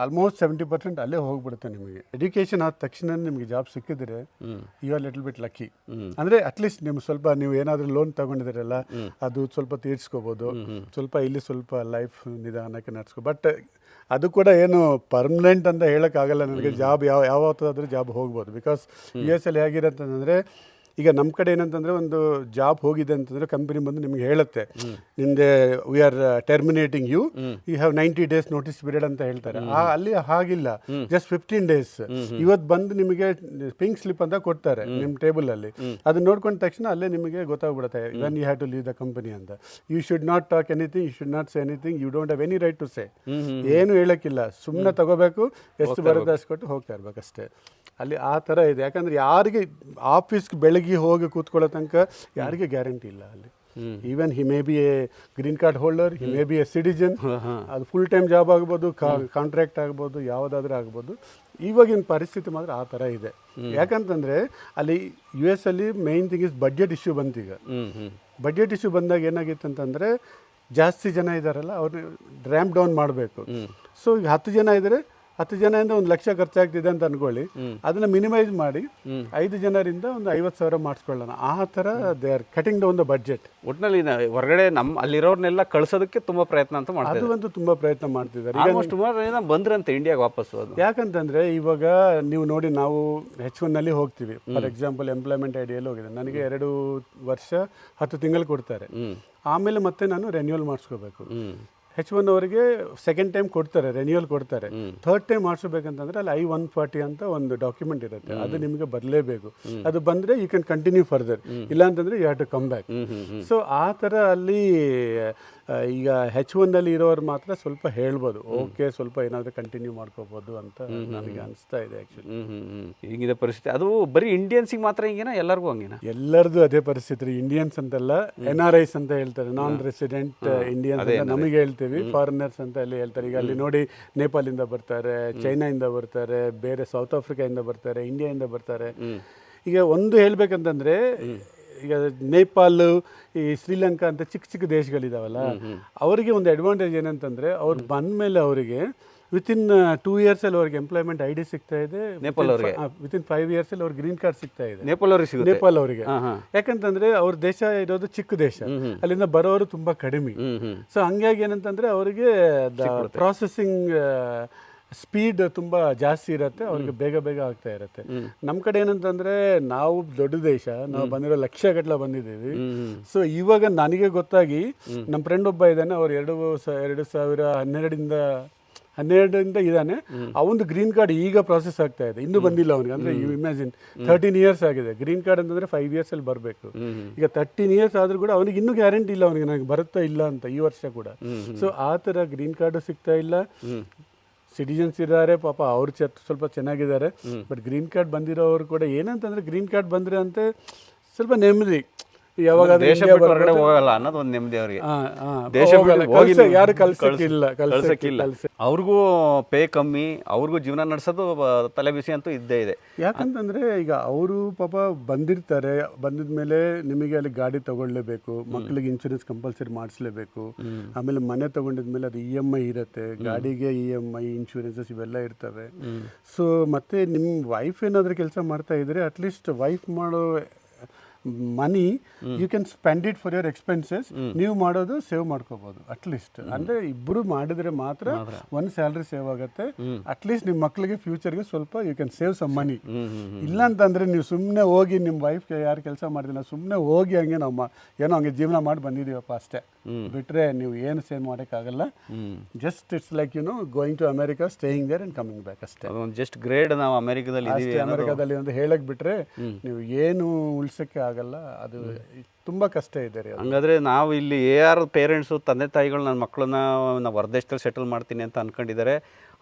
ಆಲ್ಮೋಸ್ಟ್ 70% ಅಲ್ಲೇ ಹೋಗ್ಬಿಡುತ್ತೆ ನಿಮಗೆ. ಎಜುಕೇಷನ್ ಆದ ತಕ್ಷಣ ನಿಮಗೆ ಜಾಬ್ ಸಿಕ್ಕಿದ್ರೆ you are little bit lucky. ಅಂದರೆ ಅಟ್ಲೀಸ್ಟ್ ನಿಮ್ಗೆ ಸ್ವಲ್ಪ ನೀವು ಏನಾದರೂ ಲೋನ್ ತಗೊಂಡಿದ್ದೀರಲ್ಲ ಅದು ಸ್ವಲ್ಪ ತೀರ್ಸ್ಕೋಬೋದು, ಸ್ವಲ್ಪ ಇಲ್ಲಿ ಸ್ವಲ್ಪ ಲೈಫ್ ನಿಧಾನಕ್ಕೆ ನಡೆಸ್ಕೊ. ಬಟ್ ಅದು ಕೂಡ ಏನು ಪರ್ಮನೆಂಟ್ ಅಂತ ಹೇಳೋಕ್ಕಾಗಲ್ಲ. ನನಗೆ ಜಾಬ್ ಯಾವತ್ತಾದರೂ ಜಾಬ್ ಹೋಗ್ಬೋದು. ಬಿಕಾಸ್ US ಅಲ್ಲಿ ಹೇಗಿರುತ್ತೆ ಅಂತಂದರೆ, ಈಗ ನಮ್ಮ ಕಡೆ ಏನಂತಂದರೆ ಒಂದು ಜಾಬ್ ಹೋಗಿದೆ ಅಂತಂದರೆ ಕಂಪನಿ ಬಂದು ನಿಮಗೆ ಹೇಳುತ್ತೆ, ನಿಮ್ಮದೇ we are terminating you have 90 days notice period ಅಂತ ಹೇಳ್ತಾರೆ. ಅಲ್ಲಿ ಹಾಗಿಲ್ಲ, ಜಸ್ಟ್ 15 days. ಇವತ್ತು ಬಂದು ನಿಮಗೆ ಪಿಂಕ್ ಸ್ಲಿಪ್ ಅಂತ ಕೊಡ್ತಾರೆ ನಿಮ್ಮ ಟೇಬಲಲ್ಲಿ. ಅದನ್ನ ನೋಡ್ಕೊಂಡ ತಕ್ಷಣ ಅಲ್ಲೇ ನಿಮಗೆ ಗೊತ್ತಾಗ್ಬಿಡುತ್ತೆ when you have to leave the company ಅಂತ. You should not talk anything, you should not say anything, you don't have any right to say. ಏನು ಹೇಳೋಕ್ಕಿಲ್ಲ, ಸುಮ್ಮನೆ ತಗೋಬೇಕು, ಎಷ್ಟು ಬರುತ್ತೆ ಅಷ್ಟು ಕೊಟ್ಟು ಹೋಗ್ತಾ ಇರ್ಬೇಕಷ್ಟೇ. ಅಲ್ಲಿ ಆ ಥರ ಇದೆ. ಯಾಕಂದರೆ ಯಾರಿಗೆ ಆಫೀಸ್ಗೆ ಬೆಳಗ್ಗೆ ಹೋಗಿ ಕೂತ್ಕೊಳ್ಳೋ ತನಕ ಯಾರಿಗೆ ಗ್ಯಾರಂಟಿ ಇಲ್ಲ ಅಲ್ಲಿ. Even he may be A green card holder, he may be A citizen, ಅದು ಫುಲ್ ಟೈಮ್ ಜಾಬ್ ಆಗ್ಬೋದು, ಕಾಂಟ್ರಾಕ್ಟ್ ಆಗ್ಬೋದು, ಯಾವುದಾದ್ರೂ ಆಗ್ಬೋದು. ಇವಾಗಿನ ಪರಿಸ್ಥಿತಿ ಮಾತ್ರ ಆ ಥರ ಇದೆ. ಯಾಕಂತಂದರೆ ಅಲ್ಲಿ US ಅಲ್ಲಿ main thing is budget issue ಬಂತೀಗ. ಬಡ್ಜೆಟ್ ಇಶ್ಯೂ ಬಂದಾಗ ಏನಾಗಿತ್ತು ಅಂತಂದರೆ, ಜಾಸ್ತಿ ಜನ ಇದ್ದಾರಲ್ಲ ಅವ್ರನ್ನ ರ್ಯಾಂಪ್ ಡೌನ್ ಮಾಡಬೇಕು. ಸೊ ಈಗ 10 ಜನ ಇದ್ದರೆ 10 ಜನದಿಂದ 1 ಲಕ್ಷ ಖರ್ಚಾಗ್ತಿದೆ ಅಂತ ಅನ್ಕೊಳ್ಳಿ, ಅದನ್ನ ಮಿನಿಮೈಸ್ ಮಾಡಿ 5 ಜನರಿಂದ ಒಂದು 50,000 ಮಾಡಿಸ್ಕೊಳ್ಳೋಣ. ಆ ಥರ they are cutting down the budget. ಒಟ್ಟಿನಲ್ಲಿ ಹೊರಗಡೆ ಅಲ್ಲಿರೋರ್ನೆಲ್ಲ ಕಳ್ಸೋದಕ್ಕೆ ತುಂಬ ಪ್ರಯತ್ನ ಅಂತ ಮಾಡ್ತಾರೆ. ಅದಂತೂ ತುಂಬ ಪ್ರಯತ್ನ ಮಾಡ್ತಿದ್ದಾರೆ. ಆಲ್ಮೋಸ್ಟ್ ಸುಮಾರು ಬಂದ್ರಂತೆ ಇಂಡಿಯಾಗೆ ವಾಪಸ್ಸು. ಅದು ಯಾಕಂತಂದರೆ ಇವಾಗ ನೀವು ನೋಡಿ, ನಾವು H1ನಲ್ಲಿ ಹೋಗ್ತೀವಿ. ಫಾರ್ ಎಕ್ಸಾಂಪಲ್ ಎಂಪ್ಲಾಯ್ಮೆಂಟ್ ಐಡಿಯಲ್ಲಿ ಹೋಗಿದೆ, ನನಗೆ 2 ವರ್ಷ 10 ತಿಂಗಳು ಕೊಡ್ತಾರೆ. ಆಮೇಲೆ ಮತ್ತೆ ನಾನು ರೆನ್ಯೂವಲ್ ಮಾಡಿಸ್ಕೋಬೇಕು. H1 ಅವರಿಗೆ ಸೆಕೆಂಡ್ ಟೈಮ್ ಕೊಡ್ತಾರೆ, ರೆನ್ಯೂವಲ್ ಕೊಡ್ತಾರೆ. ಥರ್ಡ್ ಟೈಮ್ ಮಾಡಿಸ್ಬೇಕಂತಂದ್ರೆ ಅಲ್ಲಿ I-140 ಅಂತ ಒಂದು ಡಾಕ್ಯುಮೆಂಟ್ ಇರುತ್ತೆ, ಅದು ನಿಮಗೆ ಬರಲೇಬೇಕು. ಅದು ಬಂದರೆ ಯು ಕ್ಯಾನ್ ಕಂಟಿನ್ಯೂ ಫರ್ದರ್, ಇಲ್ಲ ಅಂತಂದರೆ you have to come back. So ಆ ಥರ ಅಲ್ಲಿ ಈಗ H1ನಲ್ಲಿ ಇರೋರು ಮಾತ್ರ ಸ್ವಲ್ಪ ಹೇಳ್ಬೋದು, ಓಕೆ ಸ್ವಲ್ಪ ಏನಾದರೂ ಕಂಟಿನ್ಯೂ ಮಾಡ್ಕೋಬೋದು ಅಂತ ನನಗೆ ಅನಿಸ್ತಾ ಇದೆ. ಆ್ಯಕ್ಚುಲಿ ಹೀಗಿದೆ ಪರಿಸ್ಥಿತಿ. ಅದು ಬರೀ ಇಂಡಿಯನ್ಸಿಗೆ ಮಾತ್ರ ಹಿಂಗೇನಾ, ಎಲ್ಲರಿಗೂ ಹಂಗೇನಾ? ಎಲ್ಲರದು ಅದೇ ಪರಿಸ್ಥಿತಿ. ಇಂಡಿಯನ್ಸ್ ಅಂತಲ್ಲ, NRIs ಅಂತ ಹೇಳ್ತಾರೆ, ನಾನ್ ರೆಸಿಡೆಂಟ್ ಇಂಡಿಯನ್ಸ್ ಅಂತ ನಮಗೆ ಹೇಳ್ತೀವಿ, ಫಾರಿನರ್ಸ್ ಅಂತ ಅಲ್ಲಿ ಹೇಳ್ತಾರೆ. ಈಗ ಅಲ್ಲಿ ನೋಡಿ, ನೇಪಾಳಿಂದ ಬರ್ತಾರೆ, ಚೈನಾಯಿಂದ ಬರ್ತಾರೆ, ಬೇರೆ ಸೌತ್ ಆಫ್ರಿಕಾಯಿಂದ ಬರ್ತಾರೆ, ಇಂಡಿಯಾದಿಂದ ಬರ್ತಾರೆ. ಈಗ ಒಂದು ಹೇಳ್ಬೇಕಂತಂದರೆ, ಈಗ ನೇಪಾಲ್, ಈ ಶ್ರೀಲಂಕಾ ಅಂತ ಚಿಕ್ಕ ಚಿಕ್ಕ ದೇಶಗಳಿದಾವಲ್ಲ, ಅವರಿಗೆ ಒಂದು ಅಡ್ವಾಂಟೇಜ್ ಏನಂತಂದರೆ, ಅವ್ರು ಬಂದ ಮೇಲೆ ಅವರಿಗೆ ವಿತಿನ್ 2 years ಅವ್ರಿಗೆ ಎಂಪ್ಲಾಯ್ಮೆಂಟ್ ID ಸಿಗ್ತಾ ಇದೆ. ನೇಪಾಲ್ ಅವರಿಗೆ ವಿತಿನ್ 5 years ಅವ್ರಿಗೆ ಗ್ರೀನ್ ಕಾರ್ಡ್ ಸಿಗ್ತಾ ಇದೆ. ನೇಪಾಲ್ ಅವರಿಗೆ ಯಾಕಂತಂದ್ರೆ ಅವ್ರ ದೇಶ ಇರೋದು ಚಿಕ್ಕ ದೇಶ, ಅಲ್ಲಿಂದ ಬರೋರು ತುಂಬಾ ಕಡಿಮೆ. ಸೊ ಹಂಗಾಗಿ ಏನಂತಂದ್ರೆ ಅವರಿಗೆ ಪ್ರಾಸೆಸಿಂಗ್ ಸ್ಪೀಡ್ ತುಂಬ ಜಾಸ್ತಿ ಇರುತ್ತೆ, ಅವ್ರಿಗೆ ಬೇಗ ಬೇಗ ಆಗ್ತಾ ಇರುತ್ತೆ. ನಮ್ಮ ಕಡೆ ಏನಂತಂದರೆ, ನಾವು ದೊಡ್ಡ ದೇಶ, ನಾವು ಬಂದಿರೋ ಲಕ್ಷಗಟ್ಟಲೆ ಬಂದಿದ್ದೀವಿ. ಸೊ ಇವಾಗ ನನಗೆ ಗೊತ್ತಾಗಿ ನಮ್ಮ ಫ್ರೆಂಡ್ ಒಬ್ಬ ಇದ್ದಾನೆ, ಅವ್ರು 2012 ಇದ್ದಾನೆ. ಅವನು ಗ್ರೀನ್ ಕಾರ್ಡ್ ಈಗ ಪ್ರಾಸೆಸ್ ಆಗ್ತಾ ಇದೆ, ಇನ್ನೂ ಬಂದಿಲ್ಲ ಅವನಿಗೆ. ಅಂದರೆ ಯು ಇಮ್ಯಾಜಿನ್ 13 years ಆಗಿದೆ. ಗ್ರೀನ್ ಕಾರ್ಡ್ ಅಂತಂದರೆ 5 years ಅಲ್ಲಿ ಬರಬೇಕು. ಈಗ 13 years ಆದರೂ ಕೂಡ ಅವನಿಗೆ ಇನ್ನೂ ಗ್ಯಾರಂಟಿ ಇಲ್ಲ, ಅವನಿಗೆ ನನಗೆ ಬರುತ್ತಾ ಇಲ್ಲ ಅಂತ ಈ ವರ್ಷ ಕೂಡ. ಸೊ ಆ ಥರ ಗ್ರೀನ್ ಕಾರ್ಡು ಸಿಗ್ತಾ ಇಲ್ಲ. ಸಿಟಿಜನ್ಸ್ ಇದ್ದಾರೆ ಪಾಪ, ಅವ್ರು ಸ್ವಲ್ಪ ಚೆನ್ನಾಗಿದ್ದಾರೆ. ಬಟ್ ಗ್ರೀನ್ ಕಾರ್ಡ್ ಬಂದಿರೋರು ಕೂಡ ಏನಂತಂದರೆ, ಗ್ರೀನ್ ಕಾರ್ಡ್ ಬಂದರೆ ಅಂತೆ ಸ್ವಲ್ಪ ನೆಮ್ಮದಿ, ಯಾವಾಗ ಹೋಗಲ್ಲ ಅನ್ನೋದು ಒಂದು ನೆಮ್ಮದಿ ಅವರಿಗೆ. ಯಾರು ಕಳ್ಸಕ್ಕಿಲ್ಲ. ಅವ್ರಿಗೂ ಪೇ ಕಮ್ಮಿ, ಅವ್ರಿಗೂ ಜೀವನ ನಡೆಸೋದು ತಲೆ ಬಿಸಿ ಅಂತೂ ಇದ್ದೇ ಇದೆ. ಯಾಕಂತಂದ್ರೆ ಈಗ ಅವರು ಪಾಪ ಬಂದಿರ್ತಾರೆ, ಬಂದಿದ್ಮೇಲೆ ನಿಮಗೆ ಅಲ್ಲಿ ಗಾಡಿ ತಗೊಳ್ಳೇಬೇಕು, ಮಕ್ಕಳಿಗೆ ಇನ್ಶೂರೆನ್ಸ್ ಕಂಪಲ್ಸರಿ ಮಾಡಿಸ್ಲೇಬೇಕು. ಆಮೇಲೆ ಮನೆ ತಗೊಂಡಿದ್ಮೇಲೆ ಅದು EMI ಇರುತ್ತೆ, ಗಾಡಿಗೆ EMI, ಇನ್ಶೂರೆನ್ಸಸ್ ಇವೆಲ್ಲ ಇರ್ತವೆ. ಸೊ ಮತ್ತೆ ನಿಮ್ಮ ವೈಫ್ ಏನಾದರೂ ಕೆಲಸ ಮಾಡ್ತಾ ಇದ್ರೆ, ಅಟ್ಲೀಸ್ಟ್ ವೈಫ್ ಮಾಡೋ money you can spend it for your expenses. ನೀವು ಮಾಡೋದು ಸೇವ್ ಮಾಡ್ಕೋಬಹುದು ಅಟ್ಲೀಸ್ಟ್. ಅಂದರೆ ಇಬ್ಬರು ಮಾಡಿದ್ರೆ ಮಾತ್ರ ಒಂದು ಸ್ಯಾಲ್ರಿ ಸೇವ್ ಆಗುತ್ತೆ. ಅಟ್ಲೀಸ್ಟ್ ನಿಮ್ಮ ಮಕ್ಕಳಿಗೆ ಫ್ಯೂಚರ್ಗೆ ಸ್ವಲ್ಪ you can save some money. ಇಲ್ಲ ಅಂತಂದರೆ ನೀವು ಸುಮ್ಮನೆ ಹೋಗಿ ನಿಮ್ಮ ವೈಫ್ಗೆ ಯಾರು ಕೆಲಸ ಮಾಡಿದಿಲ್ಲ, ಸುಮ್ಮನೆ ಹೋಗಿ ಹಂಗೆ ನಾವು ಏನೋ ಹಂಗೆ ಜೀವನ ಮಾಡಿ ಬಂದಿದ್ದೀವಪ್ಪ ಅಷ್ಟೇ, ಬಿಟ್ಟರೆ ನೀವು ಏನು ಸೇವ್ ಮಾಡೋಕ್ಕಾಗಲ್ಲ. Just it's like going to America, staying there and coming back ಅಷ್ಟೇ. ಜಸ್ಟ್ ಗ್ರೇಡ್ ನಾವು ಅಮೆರಿಕಾದಲ್ಲಿ ಅಂತ ಹೇಳಕ್ ಬಿಟ್ರೆ ನೀವು ಏನು ಉಳ್ಸೋಕ್ಕೆ ಆಗಲ್ಲ. ಅದು ತುಂಬ ಕಷ್ಟ ಇದೆ ರೀ ಅದು. ಹಂಗಾದ್ರೆ ನಾವು ಇಲ್ಲಿ ಯಾರು ಪೇರೆಂಟ್ಸು ತಂದೆ ತಾಯಿಗಳು ನನ್ನ ಮಕ್ಕಳನ್ನ ನಾವು ಹೊರದೇಶದಲ್ಲಿ ಸೆಟಲ್ ಮಾಡ್ತೀನಿ ಅಂತ ಅನ್ಕೊಂಡಿದ್ದಾರೆ,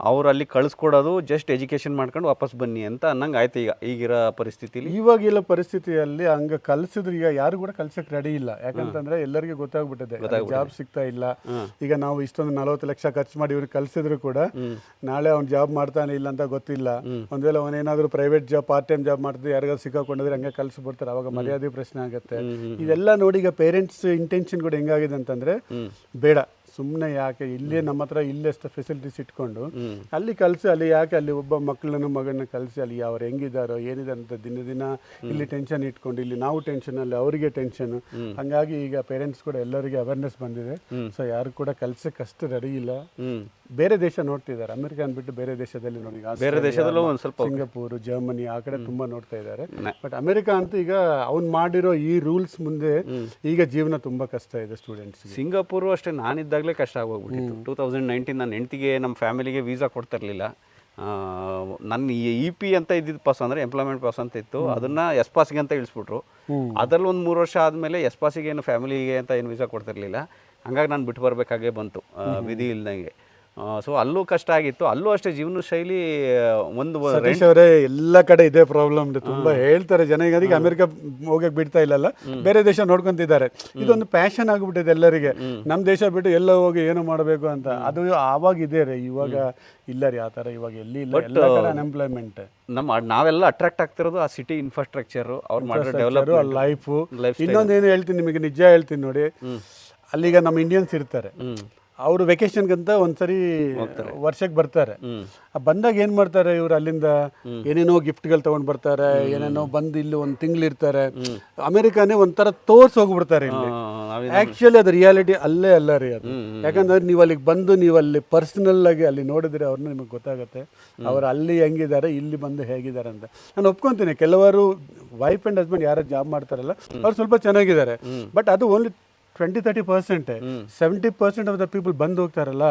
ಅವ್ರು ಅಲ್ಲಿ ಕಳಿಸ್ಕೊಡೋದು ಜಸ್ಟ್ ಎಜುಕೇಷನ್ ಮಾಡ್ಕೊಂಡು ವಾಪಸ್ ಬನ್ನಿ ಅಂತ ಅನ್ನಂಗೆ ಆಯ್ತು ಈಗಿರೋ ಪರಿಸ್ಥಿತಿಲಿ. ಇವಾಗಿಲ್ಲ ಪರಿಸ್ಥಿತಿಯಲ್ಲಿ ಹಂಗ ಕಲ್ಸಿದ್ರೆ ಈಗ ಯಾರು ಕೂಡ ಕಲ್ಸಕ್ ರೆಡಿ ಇಲ್ಲ. ಯಾಕಂತಂದ್ರೆ ಎಲ್ಲರಿಗೂ ಗೊತ್ತಾಗ್ಬಿಟ್ಟಿದೆ ಜಾಬ್ ಸಿಗ್ತಾ ಇಲ್ಲ. ಈಗ ನಾವು ಇಷ್ಟೊಂದು 40 ಲಕ್ಷ ಖರ್ಚು ಮಾಡಿ ಇವ್ರಿಗೆ ಕಲ್ಸಿದ್ರು ಕೂಡ ನಾಳೆ ಅವ್ನು ಜಾಬ್ ಮಾಡ್ತಾನೆ ಇಲ್ಲ ಅಂತ ಗೊತ್ತಿಲ್ಲ. ಒಂದ್ ವೇಳೆ ಅವನೇನಾದ್ರು private job part time job ಮಾಡ್ತಿದ್ರೆ ಯಾರಿಗಾದ್ರು ಸಿಕ್ಕಾಕೊಂಡಿದ್ರೆ ಹಂಗೆ ಕಲ್ಸ್ಬಿಡ್ತಾರೆ, ಅವಾಗ ಮರ್ಯಾದೆ ಪ್ರಶ್ನೆ ಆಗುತ್ತೆ. ಇದೆಲ್ಲ ನೋಡಿ ಈಗ ಪೇರೆಂಟ್ಸ್ ಇಂಟೆನ್ಷನ್ ಕೂಡ ಹೆಂಗಾಗಿದೆ ಅಂತಂದ್ರೆ ಬೇಡ ಸುಮ್ಮನೆ ಯಾಕೆ ಇಲ್ಲೇ ನಮ್ಮ ಹತ್ರ ಇಲ್ಲೆಷ್ಟು ಫೆಸಿಲಿಟೀಸ್ ಇಟ್ಕೊಂಡು ಅಲ್ಲಿ ಕಲಿಸಿ, ಅಲ್ಲಿ ಯಾಕೆ ಅಲ್ಲಿ ಒಬ್ಬ ಮಕ್ಕಳನ್ನು ಮಗನ ಕಲಿಸಿ ಅಲ್ಲಿ ಅವ್ರು ಹೆಂಗಿದಾರೋ ಏನಿದೆ ಅಂತ ದಿನ ಇಲ್ಲಿ ಟೆನ್ಷನ್ ಇಟ್ಕೊಂಡು ಇಲ್ಲಿ ನಾವು ಟೆನ್ಷನ್ ಅಲ್ಲಿ ಅವರಿಗೆ ಟೆನ್ಷನ್. ಹಂಗಾಗಿ ಈಗ ಪೇರೆಂಟ್ಸ್ ಕೂಡ ಎಲ್ಲರಿಗೆ ಅವೇರ್ನೆಸ್ ಬಂದಿದೆ. ಸೊ ಯಾರು ಕೂಡ ಕಲ್ಸಕ್ಕೆ ಅಷ್ಟು ರೆಡಿ ಇಲ್ಲ. ಬೇರೆ ದೇಶ ನೋಡ್ತಿದ್ದಾರೆ, ಅಮೆರಿಕ ಅಂದ್ಬಿಟ್ಟು ಬೇರೆ ದೇಶದಲ್ಲಿ ನೋಡಿ, ಬೇರೆ ದೇಶದಲ್ಲೂ ಒಂದು ಸ್ವಲ್ಪ ಸಿಂಗಪೂರ್, ಜರ್ಮನಿ ಆ ಕಡೆ ತುಂಬಾ ನೋಡ್ತಾ ಇದ್ದಾರೆ. ಬಟ್ ಅಮೆರಿಕ ಅಂತೂ ಈಗ ಅವ್ನು ಮಾಡಿರೋ ಈ ರೂಲ್ಸ್ ಮುಂದೆ ಈಗ ಜೀವನ ತುಂಬಾ ಕಷ್ಟ ಇದೆ ಸ್ಟೂಡೆಂಟ್ಸ್. ಸಿಂಗಾಪುರು ಅಷ್ಟೇ, ನಾನಿದ್ದಾಗಲೇ ಕಷ್ಟ ಆಗೋಗ್ಬಿಟ್ಟಿತ್ತು. 2019 ನನ್ನ ಹೆಂಡತಿಗೆ ನಮ್ಮ ಫ್ಯಾಮಿಲಿಗೆ ವೀಸಾ ಕೊಡ್ತಿರ್ಲಿಲ್ಲ. ನನ್ನ EP ಅಂತ ಇದ್ದಿದ್ದು ಪಾಸ್ ಅಂದರೆ ಎಂಪ್ಲಾಯ್ಮೆಂಟ್ ಪಾಸ್ ಅಂತ ಇತ್ತು, ಅದನ್ನು ಎಸ್ ಪಾಸಿಗೆ ಅಂತ ಇಳಿಸ್ಬಿಟ್ರು. ಅದರಲ್ಲಿ ಒಂದು 3 ವರ್ಷ ಆದಮೇಲೆ ಎಸ್ ಪಾಸಿಗೆ ಏನು ಫ್ಯಾಮಿಲಿಗೆ ಅಂತ ಏನು ವೀಸಾ ಕೊಡ್ತಿರ್ಲಿಲ್ಲ. ಹಂಗಾಗಿ ನಾನು ಬಿಟ್ಟು ಬರಬೇಕಾಗೇ ಬಂತು ವಿಧಿ ಇಲ್ದಂಗೆ. ಸೊ ಅಲ್ಲೂ ಕಷ್ಟ ಆಗಿತ್ತು. ಅಲ್ಲೂ ಅಷ್ಟೇ ಜೀವನ ಶೈಲಿ ಒಂದು ಸತೀಶ್ ಅವರೇ ಎಲ್ಲ ಕಡೆ ಇದೇ ಪ್ರಾಬ್ಲಮ್ ಇದೆ. ತುಂಬಾ ಹೇಳ್ತಾರೆ ಜನ, ಈಗ ಅಮೆರಿಕ ಹೋಗಕ್ ಬಿಡ್ತಾ ಇಲ್ಲಲ್ಲ, ಬೇರೆ ದೇಶ ನೋಡ್ಕೊಂತಿದ್ದಾರೆ. ಇದೊಂದು ಪ್ಯಾಷನ್ ಆಗ್ಬಿಟ್ಟಿದೆ ಎಲ್ಲರಿಗೆ, ನಮ್ ದೇಶ ಬಿಟ್ಟು ಎಲ್ಲ ಹೋಗಿ ಏನು ಮಾಡಬೇಕು ಅಂತ. ಅದು ಆವಾಗ ಇದೆ ರೀ, ಇವಾಗ ಇಲ್ಲ ರೀ ಆ ಥರ. ಇವಾಗ ಎಲ್ಲಿ ಇಲ್ಲ, ಎಲ್ಲ ಕಡೆ ಅನ್ಎಂಪ್ಲಾಯ್ಮೆಂಟ್. ನಾವೆಲ್ಲ ಅಟ್ರಾಕ್ಟ್ ಆಗ್ತಿರೋದು ಆ ಸಿಟಿ ಇನ್ಫ್ರಾಸ್ಟ್ರಕ್ಚರ್, ಅವ್ರು ಮಾಡೋ ಡೆವಲಪ್ಮೆಂಟ್, ಲೈಫು. ಇನ್ನೊಂದೇನು ಹೇಳ್ತೀನಿ ನಿಮಗೆ, ನಿಜ ಹೇಳ್ತೀನಿ ನೋಡಿ, ಅಲ್ಲಿಗ ನಮ್ಮ ಇಂಡಿಯನ್ಸ್ ಇರ್ತಾರೆ, ಅವರು ವೆಕೇಶನ್ಗಂತ ಒಂದ್ಸರಿ ವರ್ಷಕ್ಕೆ ಬರ್ತಾರೆ. ಬಂದಾಗ ಏನ್ ಮಾಡ್ತಾರೆ ಇವ್ರು, ಅಲ್ಲಿಂದ ಏನೇನೋ ಗಿಫ್ಟ್ಗಳು ತಗೊಂಡ್ ಬರ್ತಾರೆ, ಏನೇನೋ ಬಂದು ಇಲ್ಲಿ ಒಂದು ತಿಂಗಳಿರ್ತಾರೆ. ಅಮೆರಿಕಾನೇ ಒಂಥರ ತೋರ್ಸ್ ಹೋಗ್ಬಿಡ್ತಾರೆ ಇಲ್ಲಿ. ಆಕ್ಚುಲಿ ಅದು ರಿಯಾಲಿಟಿ ಅಲ್ಲೇ ಅಲ್ಲ ರೀ ಅದು. ಯಾಕಂದ್ರೆ ನೀವು ಅಲ್ಲಿಗೆ ಬಂದು ನೀವು ಅಲ್ಲಿ ಪರ್ಸನಲ್ ಆಗಿ ಅಲ್ಲಿ ನೋಡಿದ್ರೆ ಅವ್ರನ್ನ ನಿಮಗೆ ಗೊತ್ತಾಗುತ್ತೆ ಅವ್ರು ಅಲ್ಲಿ ಹೆಂಗಿದ್ದಾರೆ, ಇಲ್ಲಿ ಬಂದು ಹೇಗಿದ್ದಾರೆ ಅಂತ. ನಾನು ಒಪ್ಕೊಂತೀನಿ, ಕೆಲವರು ವೈಫ್ ಅಂಡ್ ಹಸ್ಬೆಂಡ್ ಯಾರು ಜಾಬ್ ಮಾಡ್ತಾರಲ್ಲ ಅವ್ರು ಸ್ವಲ್ಪ ಚೆನ್ನಾಗಿದ್ದಾರೆ. ಬಟ್ ಅದು ಓನ್ಲಿ 20-30%. 70% ಆಫ್ ದ ಪೀಪಲ್ ಬಂದು ಹೋಗ್ತಾರಲ್ಲ,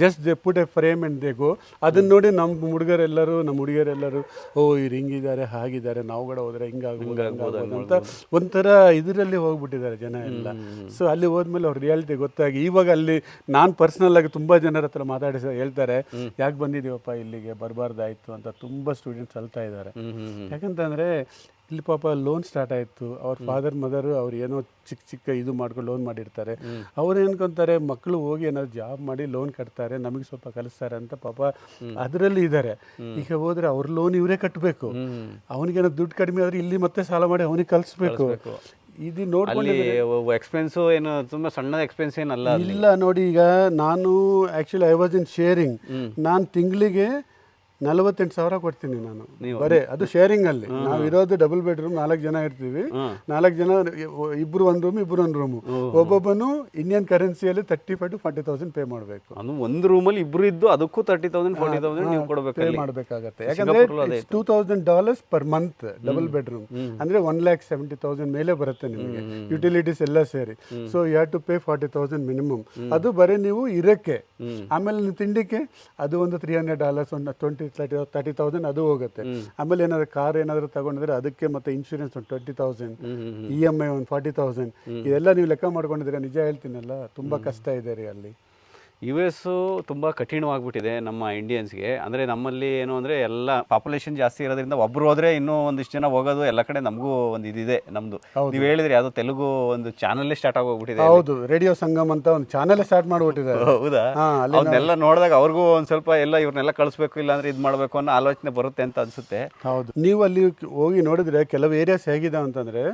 just they put a frame and they go. ಅದನ್ನ ನೋಡಿ ನಮ್ಮ ಹುಡುಗರೆಲ್ಲರೂ ನಮ್ಮ ಹುಡುಗಿಯರೆಲ್ಲರೂ ಓ ಇವ್ರು ಹಿಂಗಿದ್ದಾರೆ ಹಾಗಿದ್ದಾರೆ, ನಾವು ಕೂಡ ಹೋದ್ರೆ ಹಿಂಗಾಗ್ಬೋದು ಅಂತ ಒಂಥರ ಇದರಲ್ಲಿ ಹೋಗ್ಬಿಟ್ಟಿದ್ದಾರೆ ಜನ ಎಲ್ಲ. ಸೊ ಅಲ್ಲಿ ಹೋದ್ಮೇಲೆ ಅವ್ರ ರಿಯಾಲಿಟಿ ಗೊತ್ತಾಗಿ, ಇವಾಗ ಅಲ್ಲಿ ನಾನು ಪರ್ಸನಲ್ ಆಗಿ ತುಂಬಾ ಜನರ ಹತ್ರ ಮಾತಾಡಿ ಹೇಳ್ತಾರೆ, ಯಾಕೆ ಬಂದಿದ್ದೀವಪ್ಪ ಇಲ್ಲಿಗೆ, ಬರಬಾರ್ದಾಯ್ತು ಅಂತ ತುಂಬಾ ಸ್ಟೂಡೆಂಟ್ಸ್ ಅಳ್ತಾ ಇದ್ದಾರೆ. ಯಾಕಂತಂದ್ರೆ ಇಲ್ಲಿ ಪಾಪ ಲೋನ್ ಸ್ಟಾರ್ಟ್ ಆಯಿತು, ಅವ್ರ ಫಾದರ್ ಮದರು ಅವ್ರು ಏನೋ ಚಿಕ್ಕ ಇದು ಮಾಡ್ಕೊಂಡು ಲೋನ್ ಮಾಡಿರ್ತಾರೆ. ಅವ್ರು ಏನ್ಕೊಂತಾರೆ ಮಕ್ಕಳು ಹೋಗಿ ಏನಾದ್ರು ಜಾಬ್ ಮಾಡಿ ಲೋನ್ ಕಟ್ತಾರೆ, ನಮಗೆ ಸ್ವಲ್ಪ ಕಲಿಸ್ತಾರೆ ಅಂತ ಪಾಪ ಅದರಲ್ಲಿ ಇದ್ದಾರೆ. ಈಗ ಹೋದ್ರೆ ಅವ್ರ ಲೋನ್ ಇವರೇ ಕಟ್ಟಬೇಕು, ಅವನಿಗೇನೋ ದುಡ್ಡು ಕಡಿಮೆ ಆದ್ರೆ ಇಲ್ಲಿ ಮತ್ತೆ ಸಾಲ ಮಾಡಿ ಅವನಿಗೆ ಕಲಿಸ್ಬೇಕು. ಇದು ನೋಡ್ಕೊಂಡು ಎಕ್ಸ್ಪೆನ್ಸು ಏನು ತುಂಬಾ ಸಣ್ಣ ಎಕ್ಸ್ಪೆನ್ಸ್ ಏನಲ್ಲ ಇಲ್ಲ. ನೋಡಿ ಈಗ ನಾನು actually I was in sharing, ನಾನು ತಿಂಗಳಿಗೆ 48,000 ಕೊಡ್ತೀನಿ ನಾನು ಬರೇ, ಅದು ಶೇರಿಂಗ್ ಅಲ್ಲಿ. ನಾವು ಇರೋದು ಡಬಲ್ ಬೆಡ್ರೂಮ್, 4 ಜನ ಇರ್ತೀವಿ. 4 ಜನ, ಇಬ್ರು ಒಂದು ರೂಮ್ ಇಬ್ರು ಒಂದು ರೂಮು. ಒಬ್ಬೊಬ್ಬನು ಇಂಡಿಯನ್ ಕರೆನ್ಸಿಯಲ್ಲಿ 35,000 to 40,000 ಪೇ ಮಾಡಬೇಕು. ಒಂದು ರೂಮಲ್ಲಿ ಇಬ್ರು ಇದ್ದು ಅದಕ್ಕೂ 30,000 40,000 ನೀವು ಕೊಡಬೇಕು, ಪೇ ಮಾಡಬೇಕಾಗತ್ತೆ. ಯಾಕಂದ್ರೆ $2,000 ಪರ್ ಮಂತ್ ಡಬಲ್ ಬೆಡ್ರೂಮ್ ಅಂದ್ರೆ 1,70,000 ಮೇಲೆ ಬರುತ್ತೆ ನಿಮಗೆ, ಯುಟಿಲಿಟೀಸ್ ಎಲ್ಲ ಸೇರಿ. So you have to pay 40,000 minimum. ಅದು ಬರೀ ನೀವು ಇರಕ್ಕೆ. ಆಮೇಲೆ ನೀವು ತಿಂಡಿಕ್ಕೆ ಅದು ಒಂದು $300, ಒಂದು 30,000 ಅದು ಹೋಗುತ್ತೆ. ಆಮೇಲೆ ಏನಾದ್ರು ಕಾರ್ ಏನಾದ್ರು ತಗೊಂಡಿದ್ರೆ ಅದಕ್ಕೆ ಮತ್ತೆ ಇನ್ಶೂರೆನ್ಸ್ ಒಂದು 20,000, EMI ಒಂದು 40,000. ಇದೆಲ್ಲ ನೀವು ಲೆಕ್ಕ ಮಾಡ್ಕೊಂಡಿದ್ರೆ ನಿಜ ಹೇಳ್ತೀನಲ್ಲ ತುಂಬಾ ಕಷ್ಟ ಇದೆ ರೀ ಅಲ್ಲಿ. US ತುಂಬ ಕಠಿಣವಾಗ್ಬಿಟ್ಟಿದೆ ನಮ್ಮ ಇಂಡಿಯನ್ಸ್ಗೆ. ಅಂದರೆ ನಮ್ಮಲ್ಲಿ ಏನು ಅಂದರೆ ಎಲ್ಲ ಪಾಪ್ಯುಲೇಷನ್ ಜಾಸ್ತಿ ಇರೋದ್ರಿಂದ ಒಬ್ರು ಹೋದರೆ ಇನ್ನೂ ಒಂದಿಷ್ಟು ಜನ ಹೋಗೋದು ಎಲ್ಲ ಕಡೆ. ನಮಗೂ ಒಂದು ಇದಿದೆ ನಮ್ಮದು. ನೀವು ಹೇಳಿದ್ರೆ ಯಾವುದೋ ತೆಲುಗು ಒಂದು ಚಾನಲ್ಲೇ ಸ್ಟಾರ್ಟ್ ಆಗೋಗ್ಬಿಟ್ಟಿದೆ. ಹೌದು, ರೇಡಿಯೋ ಸಂಗಮ್ ಅಂತ ಒಂದು ಚಾನಲ್ ಸ್ಟಾರ್ಟ್ ಮಾಡಿಬಿಟ್ಟಿದ್ದಾರೆ. ಹೌದಾ? ಅದನ್ನೆಲ್ಲ ನೋಡಿದಾಗ ಅವ್ರಿಗೂ ಒಂದು ಸ್ವಲ್ಪ ಎಲ್ಲ ಇವ್ರನ್ನೆಲ್ಲ ಕಳಿಸ್ಬೇಕು, ಇಲ್ಲಾಂದ್ರೆ ಇದು ಮಾಡಬೇಕು ಅನ್ನೋ ಆಲೋಚನೆ ಬರುತ್ತೆ ಅಂತ ಅನ್ಸುತ್ತೆ. ಹೌದು, ನೀವು ಅಲ್ಲಿ ಹೋಗಿ ನೋಡಿದ್ರೆ ಕೆಲವು ಏರಿಯಾಸ್ ಹೇಗಿದೆ ಅಂತಂದ್ರೆ